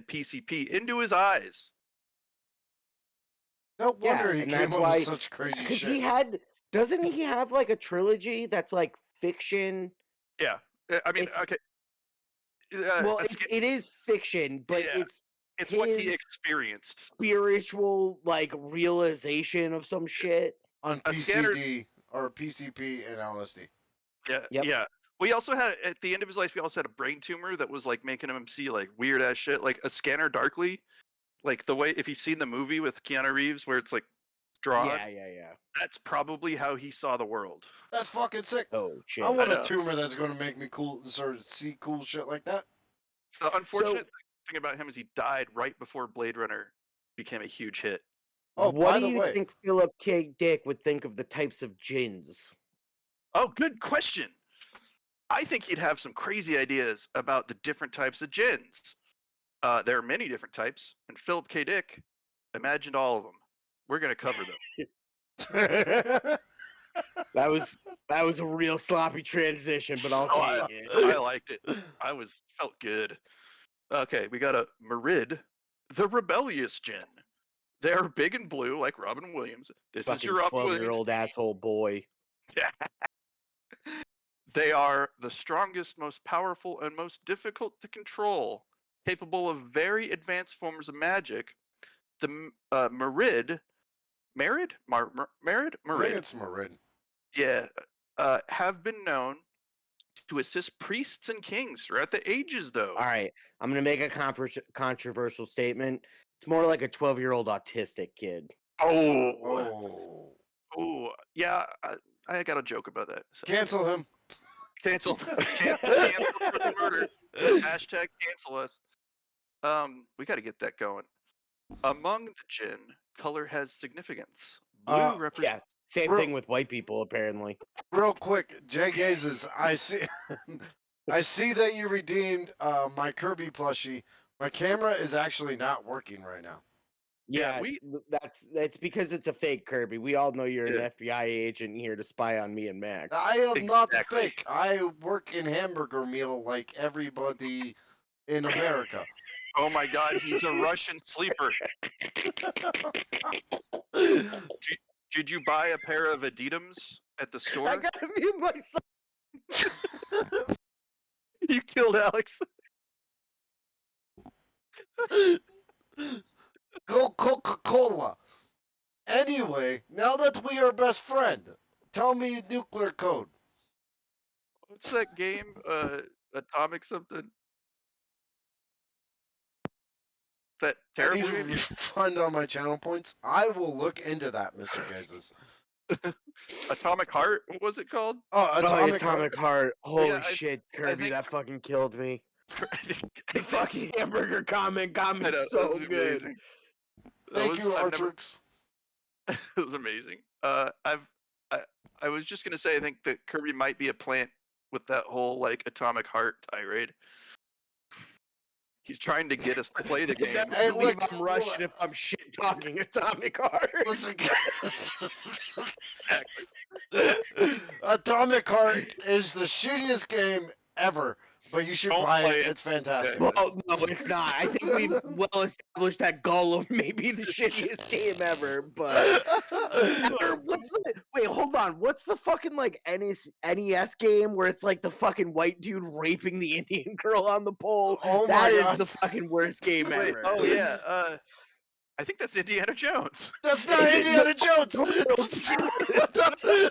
PCP into his eyes. No wonder he and came that's up why- with such crazy Because shit. doesn't he have like a trilogy that's like fiction? Yeah. I mean, It's- okay. Well, it is fiction, but Yeah. it's what he his experienced. spiritual like realization of some shit. On a scanner- PCD or PCP and LSD. Yeah, Yep. yeah. We also had at the end of his life, we also had a brain tumor that was like making him see like weird ass shit, like a scanner darkly, like the way if you've seen the movie with Keanu Reeves where it's like drawn, Yeah. that's probably how he saw the world. That's fucking sick. Oh shit. I want know. a tumor that's going to make me cool, sort of see cool shit like that. The unfortunate thing about him is he died right before Blade Runner became a huge hit. Oh, What by do the you way, think Philip K. Dick would think of the types of djinns? Oh, good question. I think he'd have some crazy ideas about the different types of djinns. There are many different types, and Philip K. Dick imagined all of them. We're going to cover them. That was a real sloppy transition, but I'll Oh, take it. I liked it. Felt good. Okay, we got a Merid, the rebellious djinn. They are big and blue like Robin Williams. This is Fucking your Robin Williams. 12-year-old asshole boy. They are the strongest, most powerful, and most difficult to control, capable of very advanced forms of magic. The Merid, Merid, I think Merid, it's Marin. yeah, have been known to assist priests and kings throughout the ages, though. All right, I'm gonna make a controversial statement. It's more like a 12-year-old autistic kid. Oh, Oh. oh, yeah. I got a joke about that. So. Cancel him. Cancel, cancel Crook and Murder. Hashtag cancel us. We got to get that going. Among the Djinn, color has significance. Blue represents. Yeah, same Real- thing with white people apparently. Real quick, Jay Gazes, I see I see that you redeemed my Kirby plushie. My camera is actually not working right now. Yeah, Yeah, that's because it's a fake Kirby. We all know you're Yeah. an FBI agent here to spy on me and Max. I am not Exactly. fake. I work in hamburger meal like everybody in America. Oh my God, he's a Russian sleeper. Did you buy a pair of Adidams at the I store? gotta mute myself. You killed Alex. Go Coca-Cola. Anyway, now that we are best friend, tell me nuclear code. What's that game? Atomic something? That I need terrible a game? refund on my channel points. I will look into that, Mr. Gazes. Atomic Heart? What was it called? Oh, Atomic Atomic Heart. Yeah, Holy shit, I Kirby, think- that fucking killed me. I The fucking hamburger comment got me I know, so that's good. amazing. Thank you, I've never- Artrix. It was amazing. I was just gonna say I think that Kirby might be a plant with that whole like Atomic Heart tirade. He's trying to get us to play the You game. better Hey, believe look, I'm Russian if I'm shit talking Atomic Heart. Listen, Exactly. Atomic Heart is the shittiest game ever, but you should Don't buy play it. it. It's fantastic. Well, no, it's not. I think we've well established that Golem may be the shittiest game ever, but wait, hold on. What's the fucking like NES game where it's like the fucking white dude raping the Indian girl on the pole? Oh my That is God. the fucking worst game Wait, ever. oh yeah. I think that's Indiana Jones. That's not Is it? Indiana Jones.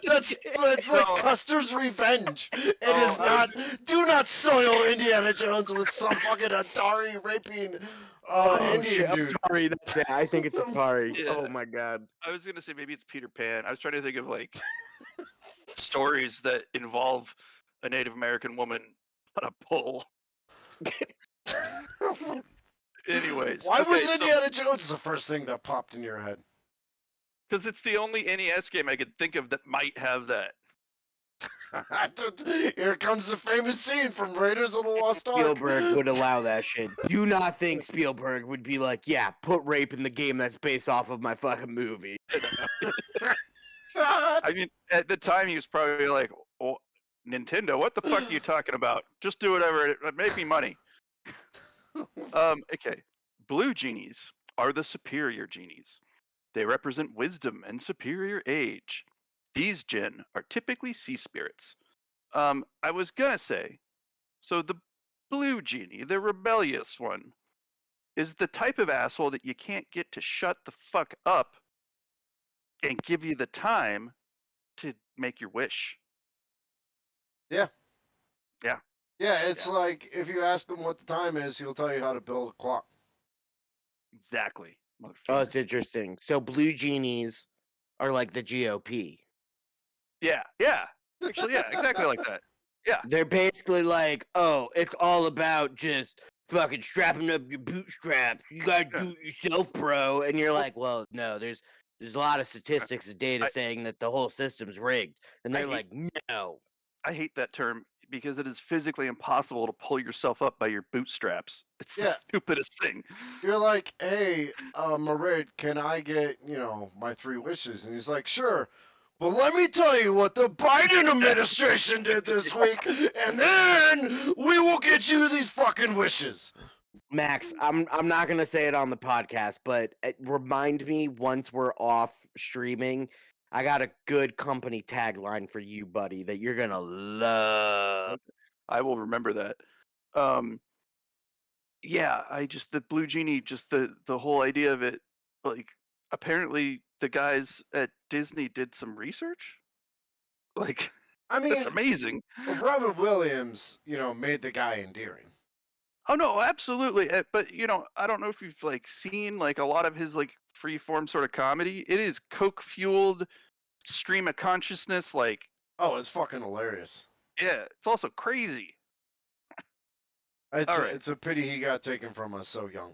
That's like No. Custer's Revenge. It Oh, is I was- not. Do not soil Indiana Jones with some fucking Atari raping Indian shit, dude. Atari, that's it. I think it's Atari. Yeah. Oh my god. I was gonna say maybe it's Peter Pan. I was trying to think of like stories that involve a Native American woman on a pole. Anyways, Why was okay, Indiana Jones the first thing that popped in your head? because it's the only NES game I could think of that might have that. Here comes the famous scene from Raiders of the Lost Ark. Spielberg would allow that shit. Do not think Spielberg would be like, yeah, put rape in the game that's based off of my fucking movie. I mean, at the time he was probably like, oh, Nintendo, what the fuck are you talking about? Just do whatever, make me money. Okay. Blue genies are the superior genies. They represent wisdom and superior age. These Djinn are typically sea spirits. I was gonna say, so the blue genie, the rebellious one, is the type of asshole that you can't get to shut the fuck up and give you the time to make your wish. Yeah. Yeah. Yeah, it's like if you ask him what the time is, he'll tell you how to build a clock. Exactly. Oh, Motherfucker. it's interesting. So blue genies are like the GOP. Yeah, yeah. Actually, yeah, exactly like that. Yeah. They're basically like, oh, it's all about just fucking strapping up your bootstraps. You gotta Yeah. do it yourself, bro. And you're like, well, no, there's a lot of statistics and data I- saying that the whole system's rigged. And I they're hate- like, no. I hate that term because it is physically impossible to pull yourself up by your bootstraps. It's Yeah. the stupidest thing. You're like, hey, Marid, can I get, my 3 wishes? And he's like, sure. But let me tell you what the Biden administration did this week, and then we will get you these fucking wishes. Max, I'm not gonna say it on the podcast, but remind me once we're off streaming. I got a good company tagline for you, buddy, that you're gonna love. I will remember that. Yeah, the blue genie, just the whole idea of it, like apparently the guys at Disney did some research. Like I mean, That's amazing. Robin Williams, made the guy endearing. Oh no, absolutely. But I don't know if you've like seen like a lot of his like freeform sort of comedy. It is coke fueled stream of consciousness. Like, Oh, it's fucking hilarious. yeah, it's also crazy. It's All a, right. it's a pity he got taken from us so young.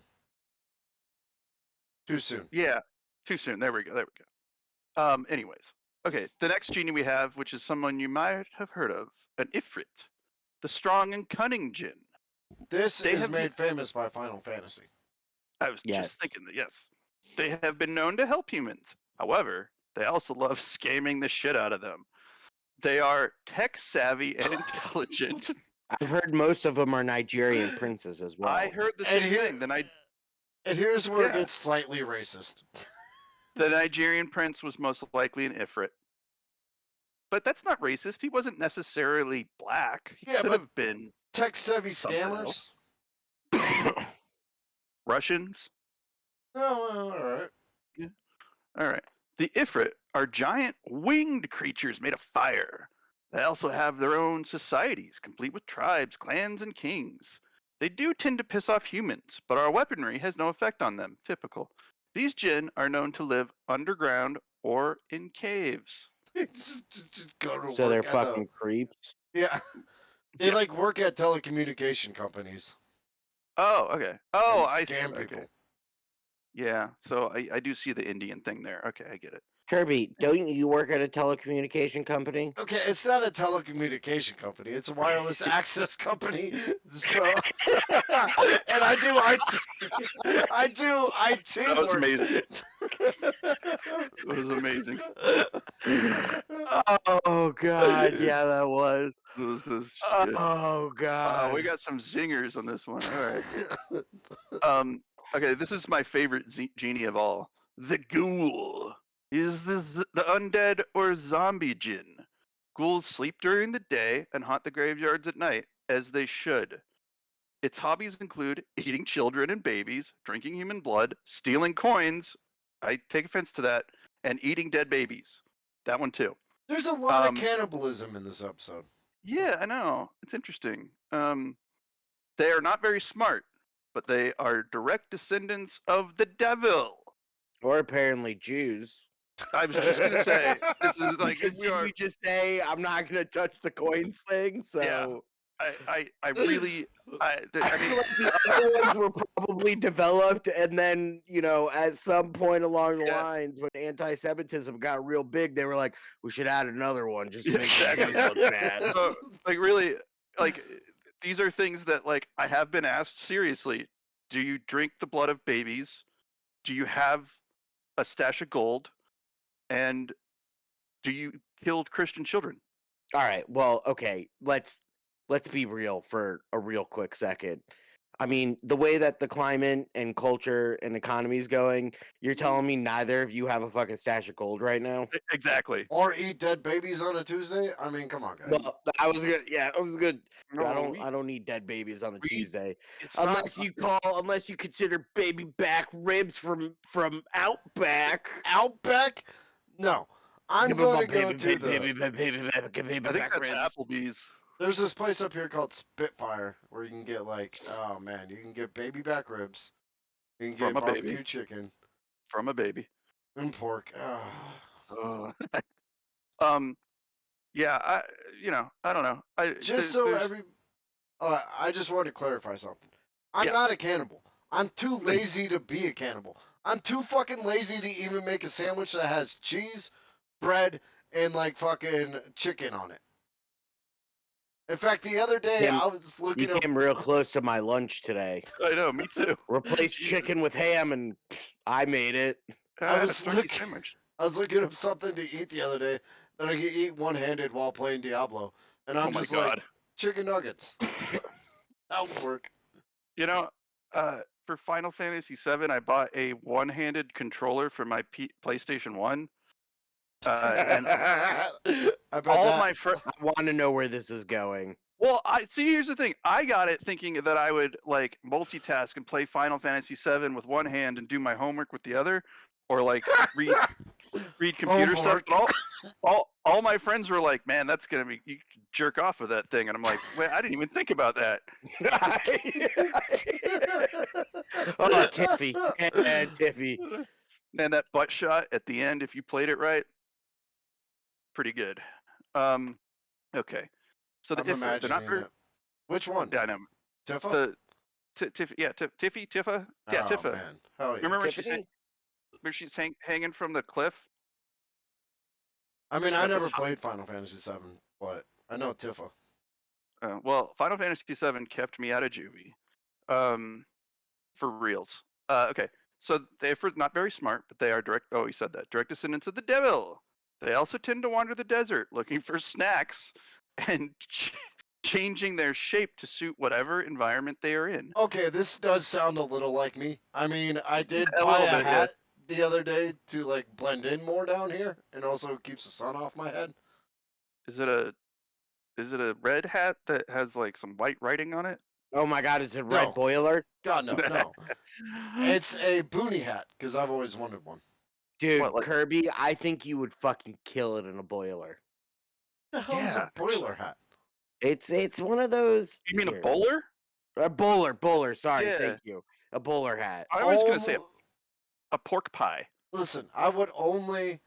Too soon. Yeah, too soon. There we go. Anyways, okay. The next genie we have, which is someone you might have heard of, an Ifrit, the strong and cunning Djinn. This They is have been. made famous by Final Fantasy. I was Yes. just thinking that. Yes, they have been known to help humans. However, they also love scamming the shit out of them. They are tech savvy and intelligent. I've heard most of them are Nigerian princes as well. I heard the And same here- thing. And here's where it Yeah. gets slightly racist. The Nigerian prince was most likely an Ifrit. But that's not racist. He wasn't necessarily black. He Yeah, could but- have been Tech-savvy Something scammers? else. Russians. Oh, well, alright. All right. The Ifrit are giant winged creatures made of fire. They also have their own societies, complete with tribes, clans, and kings. They do tend to piss off humans, but our weaponry has no effect on them. Typical. These Djinn are known to live underground or in caves. just go to So they're work at the- fucking creeps. Yeah. They Yeah. like work at telecommunication companies. Oh, okay. Oh, and I see. scam Okay. people. Yeah, so I do see the Indian thing there. Okay, I get it. Kirby, don't you work at a telecommunication company? Okay, it's not a telecommunication company. It's a wireless access company. So, and I do IT That was work. amazing. It was amazing. Oh god, yeah, that was. This is shit. Oh god. We got some zingers on this one. All right. Okay, this is my favorite genie of all. The ghoul. Is this the undead or zombie Djinn? Ghouls sleep during the day and haunt the graveyards at night, as they should. Its hobbies include eating children and babies, drinking human blood, stealing coins. I take offense to that, and eating dead babies. That one too. There's a lot of cannibalism in this episode. Yeah, I know. It's interesting. They are not very smart, but they are direct descendants of the devil. Or apparently Jews. I was just gonna say, this is like Because we are. you just say I'm not gonna touch the coins thing, so I really. I I feel mean, like the other ones were probably developed, and then at some point along the Yeah. lines, when anti-Semitism got real big, they were like, "We should add another one just to Yeah, make the exactly. Jews look bad." so, like really, like these are things that like I have been asked seriously. Do you drink the blood of babies? Do you have a stash of gold? And do you kill Christian children? All right, well, okay, let's be real for a real quick second. I mean, the way that the climate and culture and economy is going, you're telling me neither of you have a fucking stash of gold right now? Exactly. Or eat dead babies on a Tuesday? I mean, come on, guys. Well, I was good. Yeah, I was good. No, I don't need dead babies on a we- Tuesday it's not. unless you consider baby back ribs from Outback. Outback? No. I'm Give 'em going my to go baby, to baby, the... baby, baby, baby, baby I think back that's ribs. Applebee's. There's this place up here called Spitfire where you can get like, oh man, you can get baby back ribs, you can From get a baby. barbecue chicken From a baby. and pork. Oh. Yeah, I don't know. Just so I just want to clarify something. I'm Yeah. not a cannibal. I'm too lazy to be a cannibal. I'm too fucking lazy to even make a sandwich that has cheese, bread, and like fucking chicken on it. In fact, the other day Tim, I was You looking up. came real close to my lunch today. I know, me too. Replace chicken with ham, and I made it. I had a was turkey looking- sandwich. I was looking up something to eat the other day that I could eat one-handed while playing Diablo, and I'm Oh my just god. like chicken nuggets. That would work. You know, for Final Fantasy VII, I bought a one-handed controller for my PlayStation 1. And I bet all that. my friends. I want to know where this is going. Well, I see. Here's the thing. I got it thinking that I would like multitask and play Final Fantasy VII with one hand and do my homework with the other. or like read computer stuff. Homework. But all my friends were like, "Man, that's gonna be you could jerk off with that thing," and I'm like, "Wait, I didn't even think about that." Oh, Tiffy. Yeah, Tiffy. And that butt shot at the end, if you played it right, pretty good. Okay. So the I'm Iffer, they're not imagining very. it. Which one? Yeah, I know. Tifa? The Tiffy, Tiffa, yeah, Oh Tiffa. man, hell yeah. Remember Tiffany? hanging from the cliff? I mean, She's I got this never hot. played Final Fantasy VII, but I know Tifa. Well, Final Fantasy VII kept me out of juvie. For reals. Okay. So they're not very smart, but they are direct. Oh, he said that direct descendants of the devil. They also tend to wander the desert looking for snacks and changing their shape to suit whatever environment they are in. Okay, this does sound a little like me. I mean, I did A buy little a bit, yeah. hat the other day to like blend in more down here, and also keeps the sun off my head. Is it a red hat that has like some white writing on it? Oh my god, it's a red No. boiler? God no, no. It's a boonie hat because I've always wanted one. Dude, What, like- Kirby, I think you would fucking kill it in a boiler. The hell is a Yeah, boiler hat? It's one of those. You mean a here. bowler? A bowler. Sorry, Yeah. thank you. A bowler hat. I was gonna say Almo- a pork pie. Listen, I would only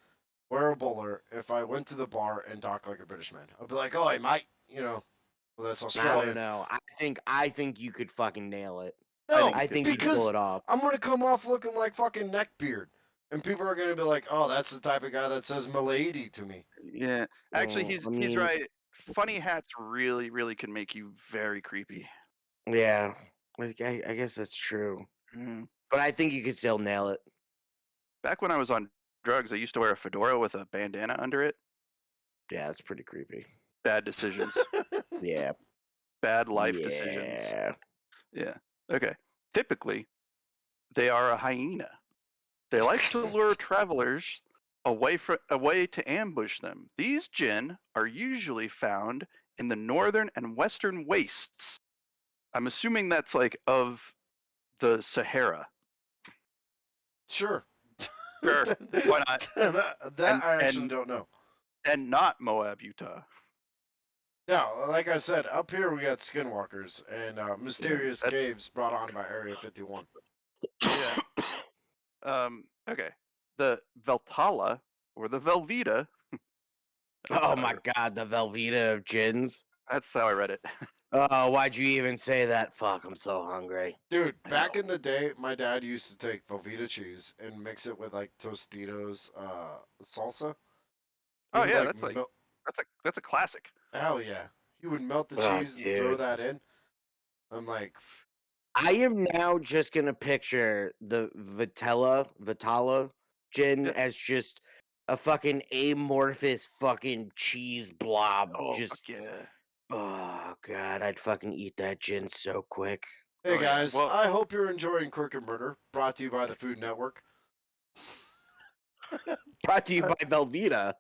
wear a bowler if I went to the bar and talked like a British man. I'd be like, "Oh, hey, mate," well, that's I Australian. don't know. I think you could fucking nail it. No, I think you'd pull because it off. I'm gonna come off looking like fucking neckbeard, and people are gonna be like, "Oh, that's the type of guy that says milady to me." Yeah. Actually, Well, he's I mean, right. Funny hats really, really can make you very creepy. Yeah, I guess that's true. Mhm. But I think you could still nail it. Back when I was on drugs, I used to wear a fedora with a bandana under it. Yeah, that's pretty creepy. Bad decisions. Yeah. Bad life decisions. Yeah. Yeah. Okay. Typically, they are a hyena. They like to lure travelers away to ambush them. These Djinn are usually found in the northern and western wastes. I'm assuming that's like of the Sahara. Sure. Sure. Why not? that I actually and- don't know. And not Moab, Utah. No, like I said, up here we got skinwalkers and mysterious that's- caves brought on by Area 51. Yeah. Okay. The Veltala or the Velveeta. That's how Oh I my read- god, the Velveeta of gins. That's how I read it. Oh, why'd you even say that? Fuck, I'm so hungry. Dude, I back know. in the day, my dad used to take Velveeta cheese and mix it with like Tostitos salsa. He Oh would, yeah, like, that's like mel- that's a classic. hell yeah. He would melt the Oh, cheese and throw dude. that in. I'm like, I am now just gonna picture the Vitala gin Yeah. as just a fucking amorphous fucking cheese blob. Oh Just fuck yeah. oh god, I'd fucking eat that gin so quick. hey Oh, yeah. guys, Well- I hope you're enjoying Crook and Murder, brought to you by the Food Network. Brought to you by Velveeta.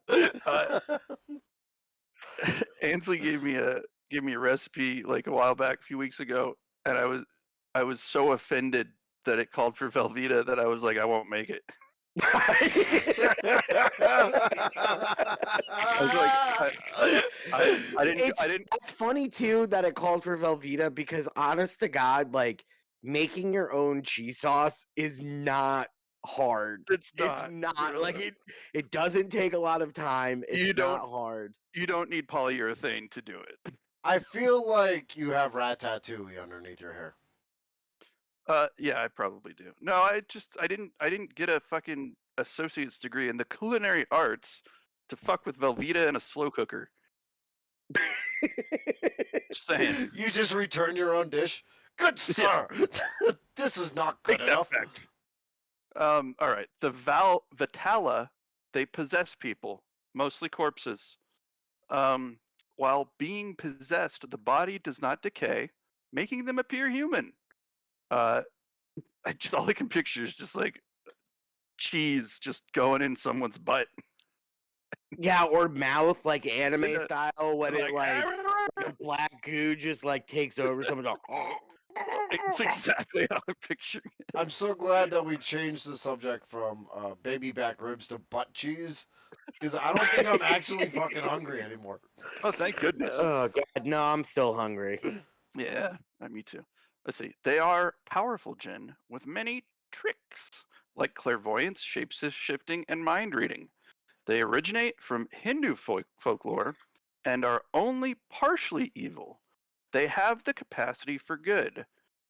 Ansley gave me a recipe like a while back, a few weeks ago, and I was so offended that it called for Velveeta that I was like, I won't make it. I didn't. It's funny too that it called for Velveeta because honest to God, like making your own cheese sauce is not hard. It's It's not. not like it doesn't take a lot of time. It's You don't- not hard. You don't need polyurethane to do it. I feel like you have ratatouille underneath your hair. Yeah, I probably do. No, I didn't get a fucking associate's degree in the culinary arts to fuck with Velveeta and a slow cooker. Just saying. You just return your own dish? Good sir! This is not good Take that enough. back. All right. The Vitala, they possess people, mostly corpses. While being possessed, the body does not decay, making them appear human. All I can picture is just like cheese just going in someone's butt. Yeah, or mouth like anime Yeah. style when it Like, like the black goo just like takes over someone's like It's exactly how I'm picturing it. I'm so glad that we changed the subject from baby back ribs to butt cheese, because I don't think I'm actually fucking hungry anymore. Oh, thank goodness. Oh god, no, I'm still hungry. Yeah, me too. Let's see. They are powerful Djinn with many tricks, like clairvoyance, shape-shifting, and mind reading. They originate from Hindu folklore and are only partially evil. They have the capacity for good.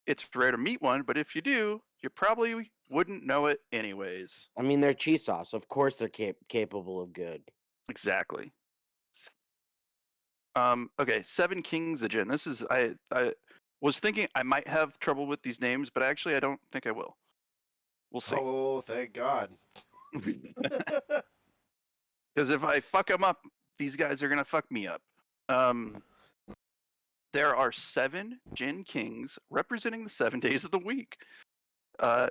It's rare to meet one, but if you do, you probably wouldn't know it anyways. I mean, they're cheese sauce. Of course, they're capable of good. Exactly. Okay, Seven Kings of Djinn. This is I was thinking I might have trouble with these names, but actually I don't think I will. We'll see. Oh, thank God. Because if I fuck them up, these guys are gonna fuck me up. There are 7 Djinn kings representing the 7 days of the week. I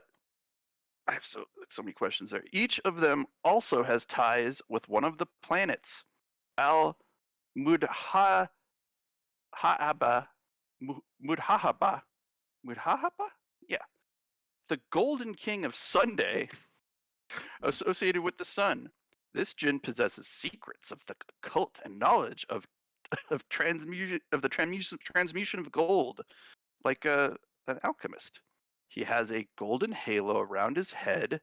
have so many questions there. Each of them also has ties with one of the planets. Al Mudhahaba Mudhahaba Mudhahaba? Yeah. The Golden King of Sunday, associated with the sun. This Djinn possesses secrets of the occult and knowledge of transmutation of gold, like an alchemist. He has a golden halo around his head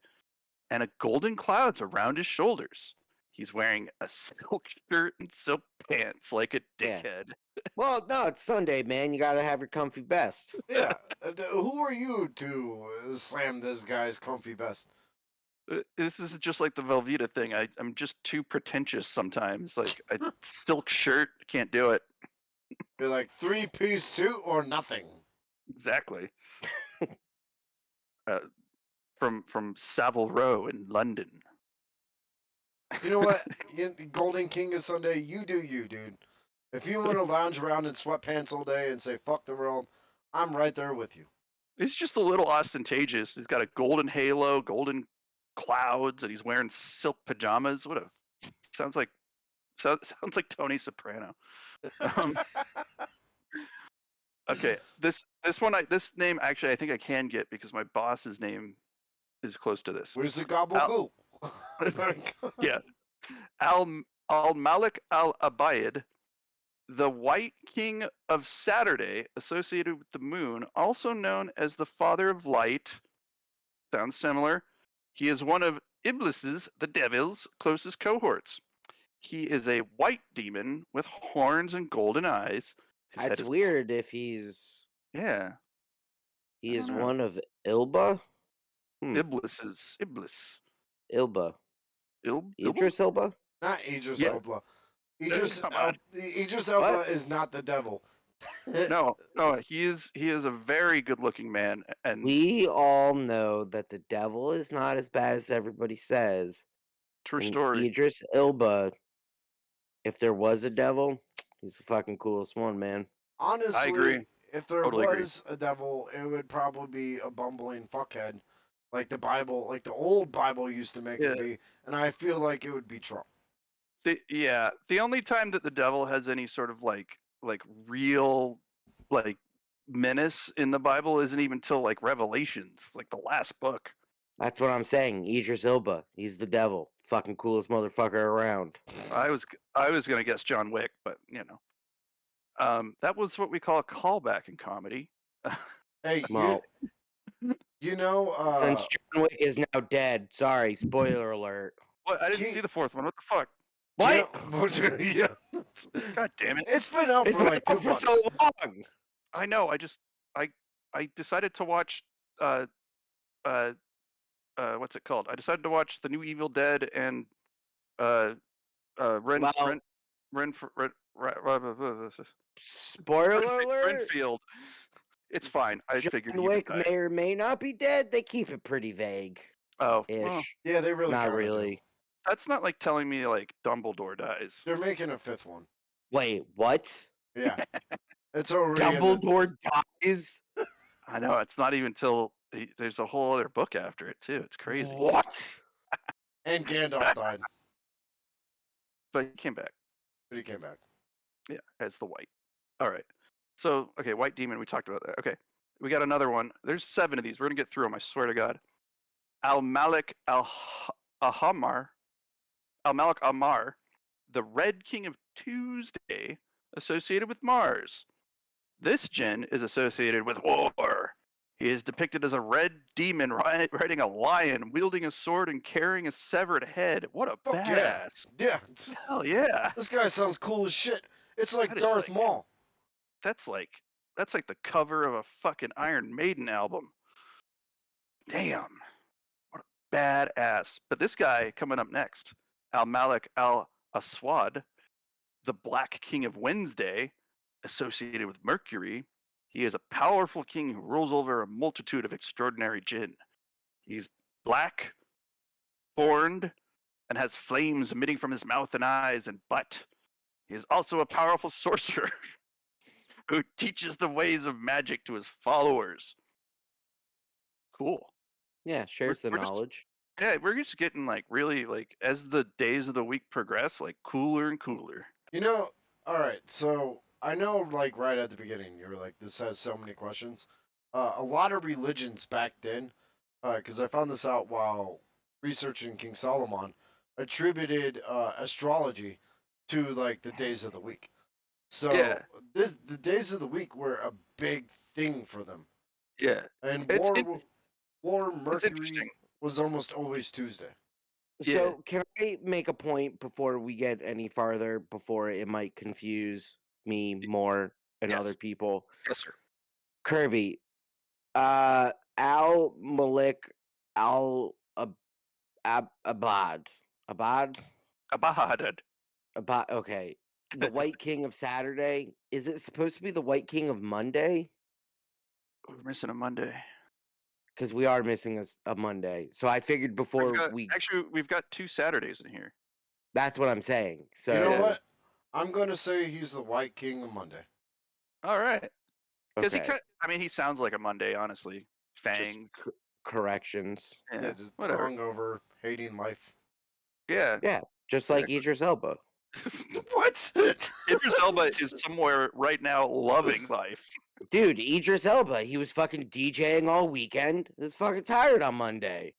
and a golden clouds around his shoulders. He's wearing a silk shirt and silk pants like a Yeah. dickhead. Well, no, it's Sunday, man. You gotta have your comfy best. Yeah. Who are you to slam this guy's comfy vest? This is just like the Velveeta thing. I'm just too pretentious sometimes. Like a silk shirt, can't do it. Be like 3-piece suit or nothing. Exactly. From Savile Row in London. You know what? Golden King of Sunday, you do you, dude. If you want to lounge around in sweatpants all day and say fuck the world, I'm right there with you. He's just a little ostentatious. He's got a golden halo, golden clouds, and he's wearing silk pajamas. What a sounds like Tony Soprano. Okay, this name actually I think I can get because my boss's name is close to this. Where's the gobble Yeah, Al Malik Al Abayed, the White King of Saturday, associated with the moon, also known as the Father of Light. Sounds similar. He is one of Iblis's, the devil's, closest cohorts. He is a white demon with horns and golden eyes. His head That's is weird if he yeah. is don't know. one of Ilba. Iblis. Ilba. Ilba? Idris Ilba? Not Idris Yeah. Elba. Idris Come on. Elba What? is not the devil. No, he is a very good-looking man, and We all know that the devil is not as bad as everybody says. true And story. Idris Ilba, if there was a devil, he's the fucking coolest one, man. Honestly, I agree. if there Totally agree. was a devil, it would probably be a bumbling fuckhead, like the Bible, like the old Bible used to make Yeah. it be, and I feel like it would be Trump. The only time that the devil has any sort of like real like menace in the Bible isn't even till like Revelations, like the last book. That's what I'm saying. Idris Ilba, he's the devil. Fucking coolest motherfucker around. I was gonna guess John Wick, but you know, that was what we call a callback in comedy. Hey, Well, you know, since John Wick is now dead, sorry, spoiler alert. What? I didn't He- see the fourth one. What the fuck? What? yeah. God damn it! It's been out It's for been like out 2 for months. so long. I know. I decided to watch what's it called? I decided to watch the new Evil Dead and Ren Well, spoiler alert. Renfield. It's fine. I figured he John would Wick die. may or may not be dead. They keep it pretty vague. Oh, Ish. well, Yeah, they really Not kinda really. do. that's not like telling me like Dumbledore dies. They're making a 5th one. Wait, what? Yeah, it's already in the, Dumbledore dies? I know it's not even till there's a whole other book after it too. It's crazy. What? and Gandalf died, But he came back. but he came back. Yeah, as the white. All right. So okay, white demon. We talked about that. Okay, We got another one. There's 7 of these. We're gonna get through them. I swear to God. Al Malik Ahamar, Al Malik Amar, the Red King of Tuesday, associated with Mars. This Djinn is associated with war. He is depicted as a red demon riding a lion, wielding a sword and carrying a severed head. What a Fuck yeah. badass! Yeah. Hell yeah! This guy sounds cool as shit. It's like That is Darth like Maul. that's like that's like the cover of a fucking Iron Maiden album. Damn, what a badass! But this guy coming up next, Al Malik Al Aswad, the Black King of Wednesday, associated with Mercury. He is a powerful king who rules over a multitude of extraordinary jinn. He's black, horned, and has flames emitting from his mouth and eyes and butt. He is also a powerful sorcerer who teaches the ways of magic to his followers. Cool. Yeah, shares the We're just knowledge. yeah, we're just getting like really like as the days of the week progress, like cooler and cooler. You know, all right. So I know, like right at the beginning, you were like, "This has so many questions." A lot of religions back then, because I found this out while researching King Solomon, attributed astrology to like the days of the week. Yeah, So the days of the week were a big thing for them, yeah. and It's war it's Mercury interesting. was almost always Tuesday. Yeah. So, can I make a point before we get any farther, before it might confuse me more and other Yes. people? Yes, sir. Kirby, Al Malik Al Abad. Abad? Abahadad. Abad. Okay. The White King of Saturday. Is it supposed to be the White King of Monday? We're missing a Monday. Because we are missing a Monday. So I figured before We've got 2 Saturdays in here. that's what I'm saying. You know Yeah. So, what? I'm gonna say he's the White King of Monday. All right. Because okay. he sounds like a Monday, honestly. Just Fangs. corrections. Yeah, Yeah. just Whatever. hungover, hating life. Yeah. Yeah. Just like Exactly. Idris Elba. What? Idris Elba is somewhere right now loving life. Dude, Idris Elba, he was fucking DJing all weekend. He's fucking tired on Monday.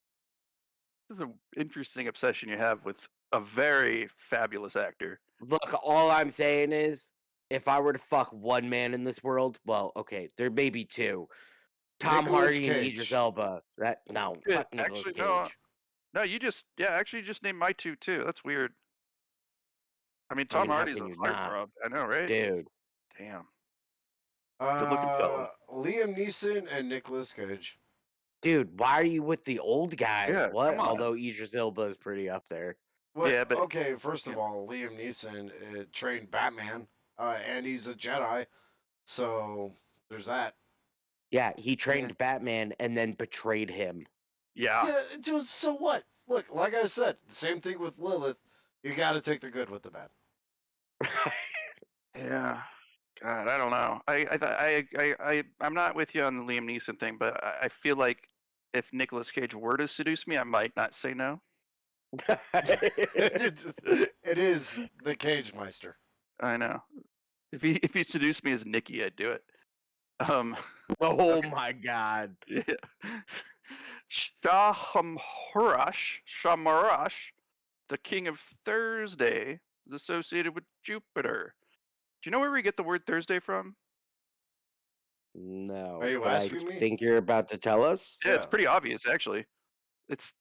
This is an interesting obsession you have with a very fabulous actor. Look, all I'm saying is, if I were to fuck one man in this world, well, okay, there may be two. Tom Nicolas Hardy and Idris Cage. Elba. No, Yeah, fuck Nicolas actually, Cage. no, you just named my 2 too. That's weird. I mean, I Tom mean, how Hardy's can a you not? heartthrob. I know, right? Dude. Damn. Good looking fella. Liam Neeson and Nicolas Cage. Dude, why are you with the old guy? Yeah, What? come on. Although Idris Elba is pretty up there. What? Yeah, but Okay, first yeah. of all, Liam Neeson trained Batman, and he's a Jedi, so there's that. Yeah, he trained Batman and then betrayed him. Yeah. Yeah, dude. So what? Look, like I said, the same thing with Lilith. You got to take the good with the bad. Yeah. God, I don't know. I'm not with you on the Liam Neeson thing, but I feel like if Nicolas Cage were to seduce me, I might not say no. It is the Cage Meister. I know. If he seduced me as Nikki, I'd do it. Oh Okay. my god. Yeah. Shamarash, the king of Thursday, is associated with Jupiter. Do you know where we get the word Thursday from? No. Are you But I asking me? think you're about to tell us. Yeah, it's Yeah. pretty obvious actually. It's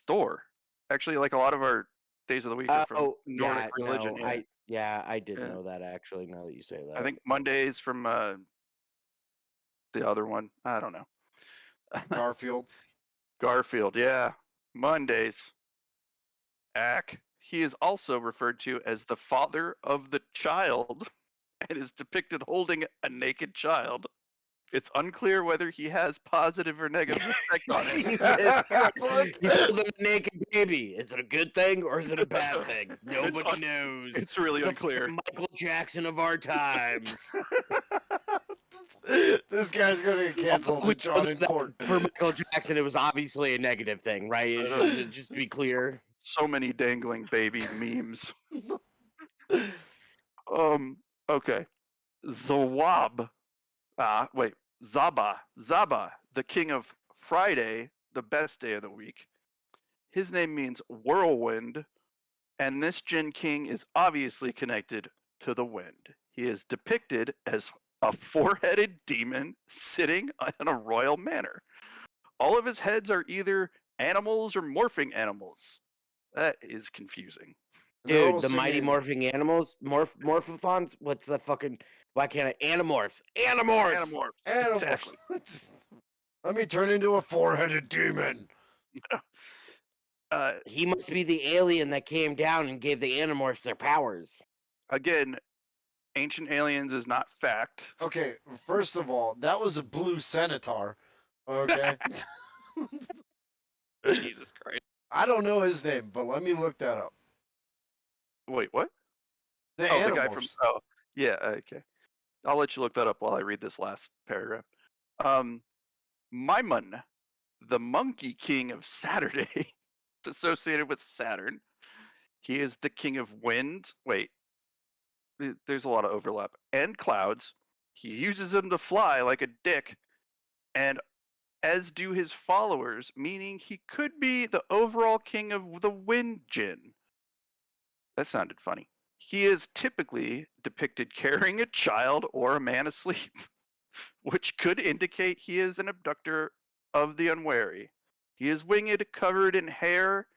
Thor. Actually, like a lot of our days of the week are from Oh, Nordic yeah, religion. no, Yeah. I did Yeah. know that actually. Now that you say I that, think Monday's from the other one. I don't know. Garfield. Garfield, yeah. Mondays. Ack. He is also referred to as the father of the child and is depicted holding a naked child. It's unclear whether he has positive or negative effect on it. Jesus Christ. What? He's holding a naked baby. Is it a good thing or is it a bad thing? Nobody knows. It's really The unclear. fucking Michael Jackson of our times. This guy's gonna get canceled We and drawn know in that court. for Michael Jackson, it was obviously a negative thing, right? It's just to be clear. So many dangling baby memes. Okay. Zawab. Wait. Zaba, the king of Friday, the best day of the week. His name means whirlwind, and this Djinn king is obviously connected to the wind. He is depicted as a four-headed demon sitting in a royal manor. All of his heads are either animals or morphing animals. That is confusing. And they're all Dude, the mighty singing morphing animals, morphophons. What's the fucking? Why can't I? Animorphs. Animorphs. Animorphs. animals. Exactly. Let me turn into a four-headed demon. He must be the alien that came down and gave the Animorphs their powers. Again, Ancient Aliens is not fact. Okay, first of all, that was a blue centaur. Okay. Jesus Christ. I don't know his name, but let me look that up. Wait, what? The Oh, animals. the guy from. Oh, yeah. Okay. I'll let you look that up while I read this last paragraph. Maimon, the monkey king of Saturday, is associated with Saturn. He is the king of wind. Wait, there's a lot of overlap. And clouds. He uses them to fly like a dick, and as do his followers, meaning he could be the overall king of the wind Djinn. That sounded funny. He is typically depicted carrying a child or a man asleep, which could indicate he is an abductor of the unwary. He is winged, covered in hair,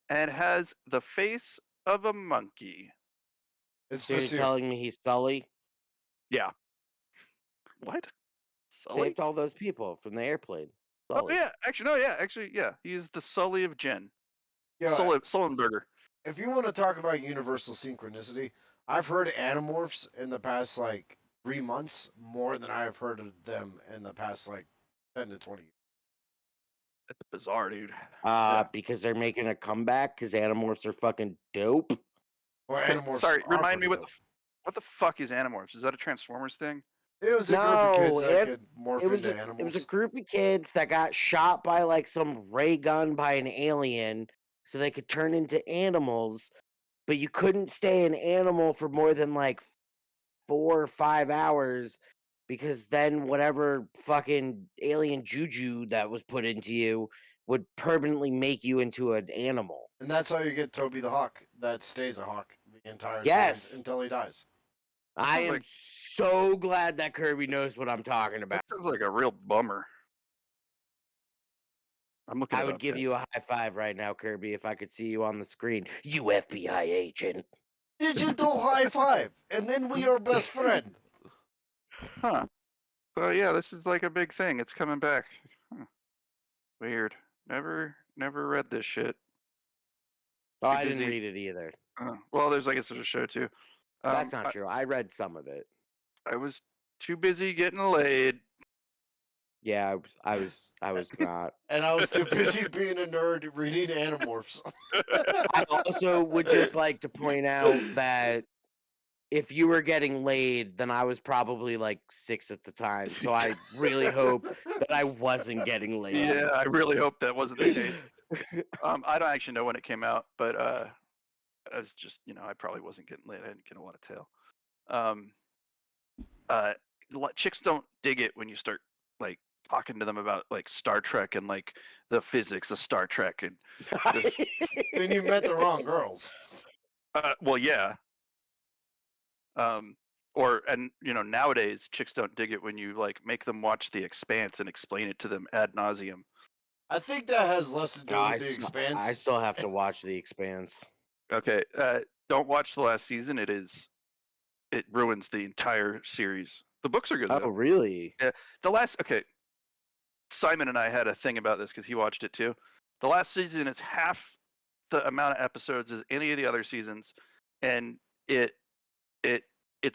and has the face of a monkey. It's So you're Basir. telling me he's Sully? Yeah. What? Sully? Saved all those people from the airplane. Oh Sully. yeah, actually, yeah. He is the Sully of Djinn. Yeah, Sullenberger. if you want to talk about universal synchronicity, I've heard Animorphs in the past like 3 months more than I've heard of them in the past like 10 to 20 years. That's bizarre, dude. Because they're making a comeback because Animorphs are fucking dope. Well, Okay, Animorphs sorry, are remind me pretty what the fuck is Animorphs? Is that a Transformers thing? It was a group of kids No, that could morph it was into a, animals. it was a group of kids that got shot by like some ray gun by an alien so they could turn into animals, but you couldn't stay an animal for more than like 4 or 5 hours because then whatever fucking alien juju that was put into you would permanently make you into an animal. And that's how you get Toby the Hawk that stays a hawk the entire Yes. series until he dies. I sounds am like- so glad that Kirby knows what I'm talking about. That sounds like a real bummer. I'm looking I it would up, give guys. you a high five right now, Kirby, if I could see you on the screen. You FBI agent. Digital high five, and then we are best friend. Huh. Well, yeah, this is like a big thing. It's coming back. Huh. Weird. Never read this shit. Oh, Too I didn't busy. read it either. Well, I guess there's a show too. That's not true. I read some of it. I was too busy getting laid. Yeah, I was not. And I was too busy being a nerd reading Animorphs. I also would just like to point out that if you were getting laid, then I was probably like 6 at the time. So I really hope that I wasn't getting laid. Yeah, I really hope that wasn't the case. I don't actually know when it came out, but I was just, I probably wasn't getting laid. I didn't get a lot of tail. Chicks don't dig it when you start like talking to them about like Star Trek and like the physics of Star Trek and Then you met the wrong girls. well, yeah. Nowadays chicks don't dig it when you like make them watch The Expanse and explain it to them ad nauseum. I think that has less to do No, with The Expanse. I still have to watch The Expanse. Okay, don't watch the last season. It ruins the entire series. The books are good. Oh, Though. really? Yeah, okay. Simon and I had a thing about this because he watched it too. The last season is half the amount of episodes as any of the other seasons, and it's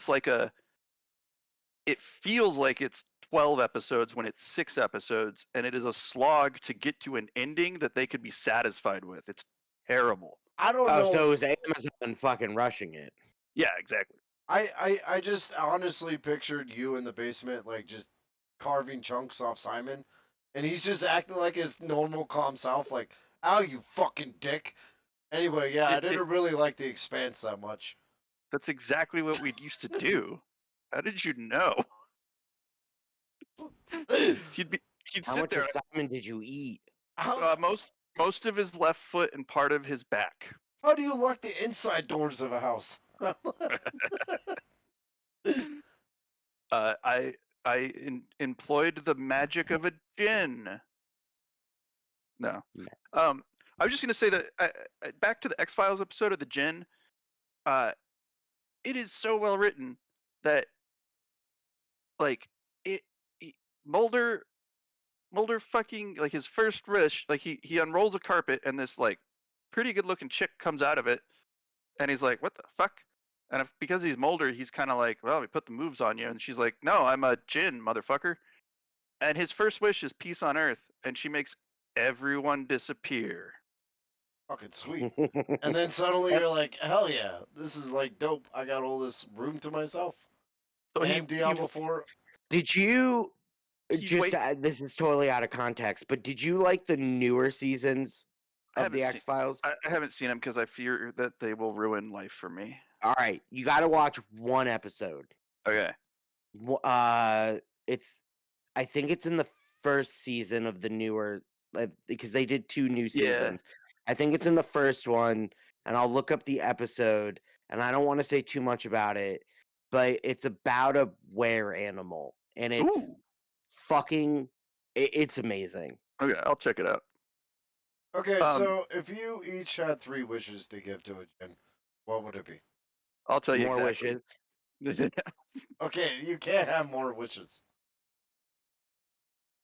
like it feels like it's 12 episodes when it's 6 episodes, and it is a slog to get to an ending that they could be satisfied with. It's terrible. I don't know. Oh, so it was Amazon fucking rushing it. Yeah, exactly. I just honestly pictured you in the basement, like just carving chunks off Simon, and he's just acting like his normal calm self, like, "Ow, you fucking dick." Anyway, yeah, I didn't really like The Expanse that much. That's exactly what we used to do. How did you know? He'd How sit much there. of Simon did you eat? How Most of his left foot and part of his back. how do you lock the inside doors of a house? I employed the magic of a djinn. No. I was just gonna say that back to the X-Files episode of the Djinn. Uh, it is so well written that like it, he, Mulder Mulder fucking like his first wish, like he unrolls a carpet and this like pretty good looking chick comes out of it and he's like, "What the fuck?" And because he's Mulder, he's kind of like, "Well, we put the moves on you," and she's like, "No, I'm a djinn, motherfucker." And his first wish is peace on Earth, and she makes everyone disappear. Fucking sweet. And then suddenly you're like, hell yeah, this is like dope. I got all this room to myself. So And Diablo 4. Did you he just wait. this is totally out of context, but did you like the newer seasons I of haven't the seen. X-Files? I haven't seen them because I fear that they will ruin life for me. All right, you got to watch one episode. Okay. It's I think it's in the first season of the newer, because they did 2 new Yeah. seasons. I think it's in the first one, and I'll look up the episode, and I don't want to say too much about it, but it's about a were animal, and it's Ooh. fucking it's amazing. Okay, I'll check it out. Okay, so if you each had 3 wishes to give to a djinn, what would it be? I'll tell you More exactly. wishes. Okay, you can't have more wishes.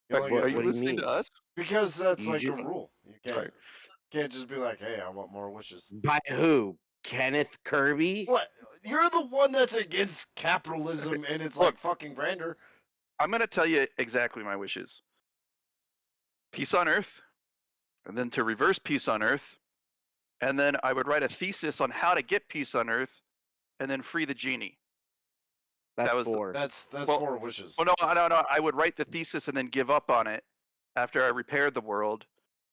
You only What get Are you do you 3. listening mean? to us? Because that's You like a just rule. You Sorry. can't just be like, hey, I want more wishes. by who? Kenneth Kirby? What? You're the one that's against capitalism and it's Look, like fucking grandeur. I'm gonna tell you exactly my wishes. Peace on Earth, and then to reverse peace on Earth, and then I would write a thesis on how to get peace on Earth, and then free the genie. That's That was 4. That's well, 4 wishes. Well, no. I would write the thesis and then give up on it after I repaired the world,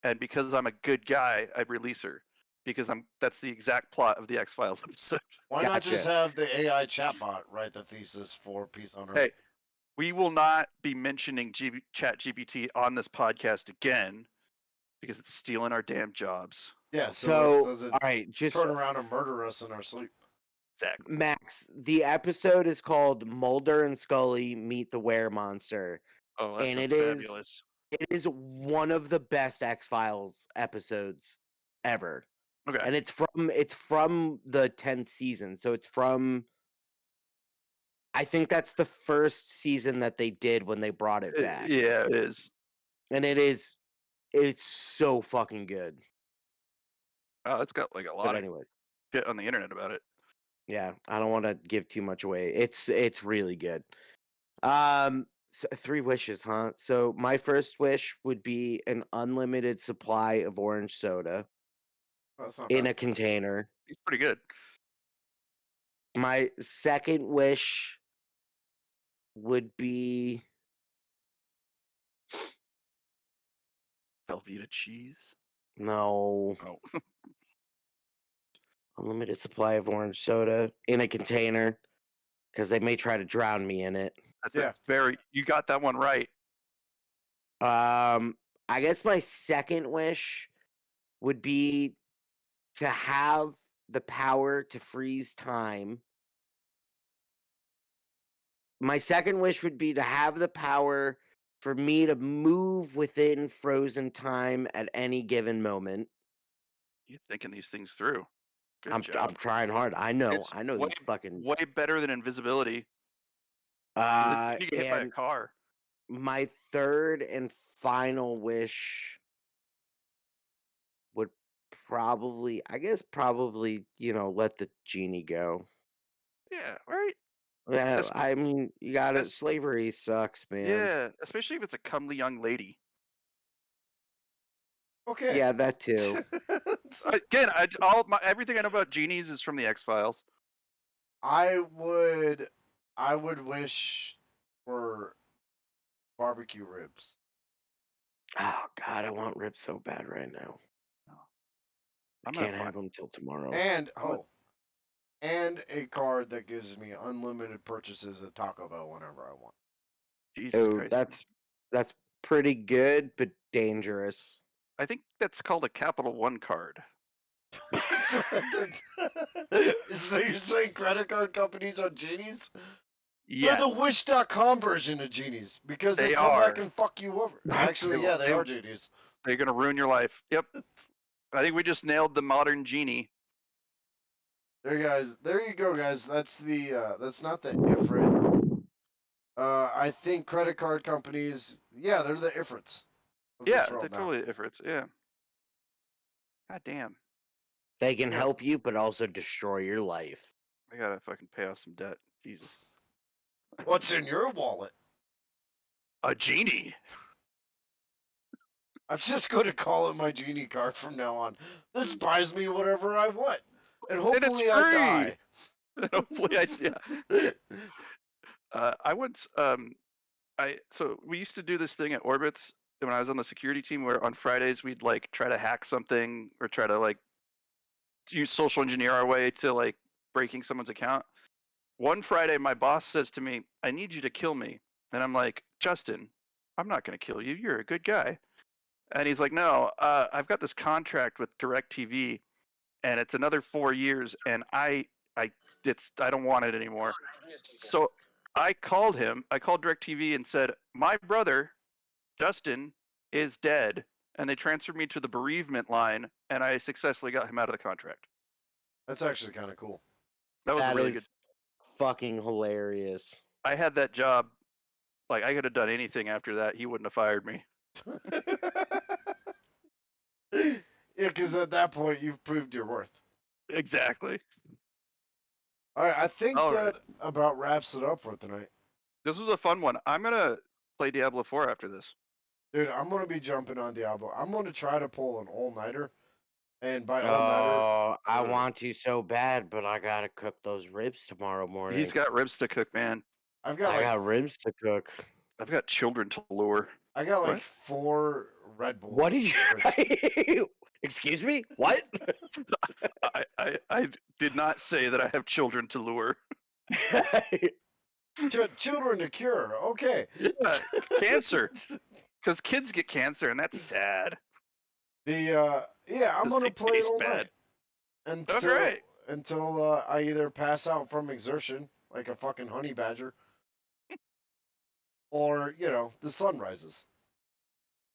and because I'm a good guy, I'd release her because That's the exact plot of the X-Files episode. Why not just Gotcha. have the AI chatbot write the thesis for Peace on Earth? Hey, we will not be mentioning ChatGPT on this podcast again because it's stealing our damn jobs. Yeah, So, does it all right, just turn around and murder us in our sleep? Exactly. Max, the episode is called Mulder and Scully Meet the Were Monster, Oh, that and sounds fabulous. it is one of the best X-Files episodes ever. Okay. And it's from the 10th season. So it's from I think that's the first season that they did when they brought it back. Yeah, it is. And it's so fucking good. Oh, it's got like a But lot of anyways, shit on the internet about it. yeah, I don't want to give too much away. It's really good. So 3 wishes, huh? So my first wish would be an unlimited supply of orange soda That's not in bad. a container. He's pretty good. My second wish would be Velveeta cheese. no, Oh, unlimited supply of orange soda in a container because they may try to drown me in it. that's Yeah. you got that one right. I guess my second wish would be to have the power to freeze time. My second wish would be to have the power for me to move within frozen time at any given moment. You're thinking these things through. Good I'm job. trying hard. I know It's these fucking way better than invisibility. 'Cause then you get hit by a and car. my third and final wish would probably let the genie go. Yeah, right. Yeah, Espe- I mean, you gotta es- slavery sucks, man. yeah, especially if it's a comely young lady. Okay. Yeah, that too. Again, everything I know about genies is from the X-Files. I would wish for barbecue ribs. Oh god, I want ribs so bad right now. I I'm gonna can't find. have them till tomorrow. And I'm gonna, and a card that gives me unlimited purchases at Taco Bell whenever I want. Jesus Oh, Christ. that's pretty good, but dangerous. I think that's called a Capital One card. So you're saying credit card companies are genies? They're the Yes, Wish.com version of genies because they they come back are. and fuck you over. They Actually, will. yeah, they are genies. They're gonna ruin your life. Yep. I think we just nailed the modern genie. There you go, guys. That's not the Ifrit. I think credit card companies, yeah, they're the Ifrits of Yeah, this they're world now. totally Ifrits. Yeah. God damn. They can Yeah. help you, but also destroy your life. I gotta fucking pay off some debt. Jesus. What's in your wallet? A genie. I'm just going to call it my genie card from now on. This buys me whatever I want, and And it's hopefully I free. die. And hopefully I once so we used to do this thing at Orbits when I was on the security team where on Fridays we'd like try to hack something or try to like use social engineer our way to like breaking someone's account. One Friday my boss says to me, "I need you to kill me." And I'm like, "Justin, I'm not going to kill you. You're a good guy." And he's like, "No, I've got this contract with DirecTV and it's another 4 years and I don't want it anymore." So I called him. I called DirecTV and said, "My brother, Justin, is dead." And they transferred me to the bereavement line, and I successfully got him out of the contract. That's actually kind of cool. That was a That really is good. fucking hilarious. I had that job. Like I could have done anything after that. He wouldn't have fired me. Yeah, because at that point you've proved your worth. Exactly. All right, I think All that right. about wraps it up for tonight. This was a fun one. I'm gonna play Diablo 4 after this. Dude, I'm gonna be jumping on Diablo. I'm gonna try to pull an all-nighter, and by all-nighter, Oh, I want to so bad, but I gotta cook those ribs tomorrow morning. He's got ribs to cook, man. I've got I like got ribs to cook. I've got children to lure. I got like What? 4 Red Bulls. What did you? Excuse me? What? I did not say that I have children to lure. Children to cure. Okay. Yeah, cancer. Because kids get cancer, and that's sad. Yeah, I'm 'Cause gonna they play it taste all bad. night That's right. until I either pass out from exertion like a fucking honey badger, or the sun rises.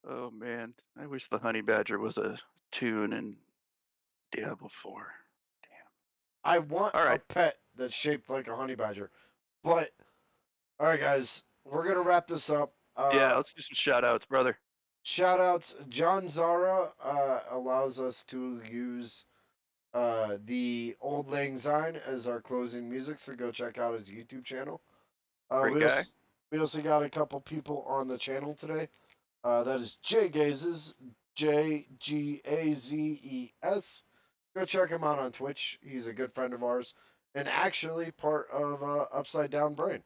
Oh man, I wish the honey badger was a tune in Diablo 4. Damn. I want All a right. pet that's shaped like a honey badger. But all right, guys, we're gonna wrap this up. Yeah, let's do some shout outs, brother. Shout outs. John Zara allows us to use the Old Lang Syne as our closing music, so go check out his YouTube channel. Great guy. We also got a couple people on the channel today. That is Jay Gazes, Jgazes. Go check him out on Twitch. He's a good friend of ours, and actually part of Upside Down Brain.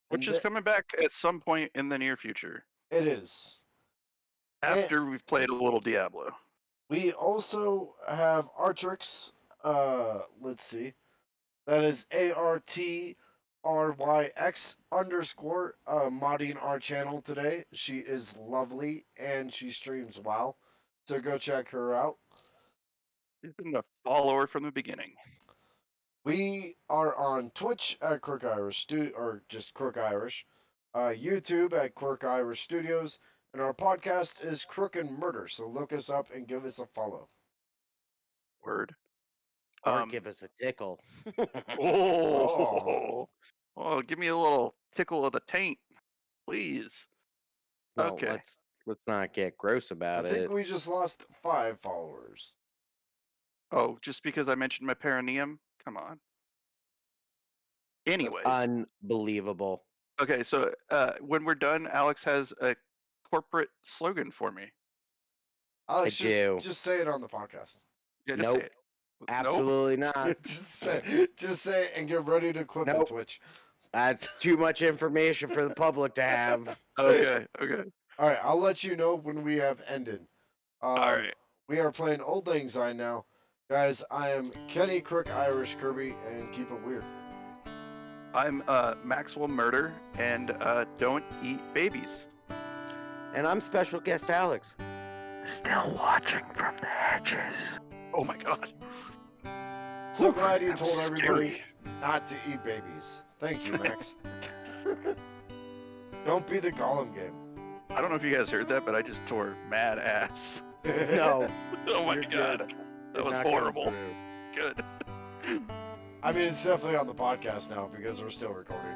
Which is coming back at some point in the near future. It is. After we've played a little Diablo. We also have Artrix. Let's see. That is ARTRYX _ modding our channel today. She is lovely and she streams WoW. So go check her out. She's been a follower from the beginning. We are on Twitch at Crook Irish or just Crook Irish. YouTube at Crook Irish Studios. And our podcast is Crook and Murder. So look us up and give us a follow. Word. Or give us a tickle. Oh, give me a little tickle of the taint, please. Well, Okay. let's not get gross about I it. think we just lost 5 followers. Oh, just because I mentioned my perineum? Come on. Anyways. Unbelievable. Okay, so when we're done, Alex has a corporate slogan for me. Alex, I do. Just say it on the podcast. Yeah, just Nope. say it. Absolutely not. just say it and get ready to clip the Nope. Twitch. That's too much information for the public to have. Okay. All right, I'll let you know when we have ended. All right. We are playing Old Lang Syne now. Guys, I am Kenny Crook Irish Kirby, and keep it weird. I'm Maxwell Murder, and don't eat babies. And I'm special guest Alex. Still watching from the hedges. Oh my god. So glad you told That's everybody scary. not to eat babies. Thank you, Max. Don't be the Gollum game. I don't know if you guys heard that, but I just tore mad ass. No. Oh my You're god. good. That was Not going horrible. through. Good. I mean, it's definitely on the podcast now because we're still recording.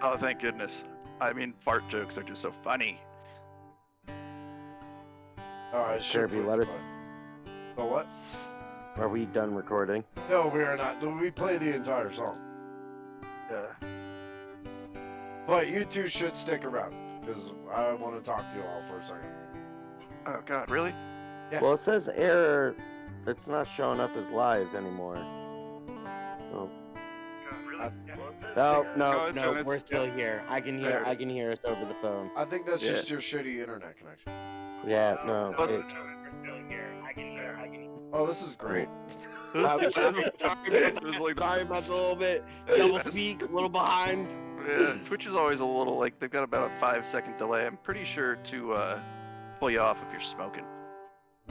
Oh, thank goodness. I mean, fart jokes are just so funny. Oh, I should Kirby, put let it. The what? Are we done recording? No, we are not. We play the entire song. Yeah. But you two should stick around because I want to talk to you all for a second. Oh god, really? Yeah. Well, it says error. It's not showing up as live anymore. Oh. God, really? No, No, it's- no, it's- we're still here. I can hear. There. I can hear us over the phone. I think that's Yeah. just your shitty internet connection. Yeah, no. But- it- Oh, this is great. It was like- Sorry about the little bit double speak, a little behind. Yeah, Twitch is always a little like they've got about a 5-second delay. I'm pretty sure to pull you off if you're smoking.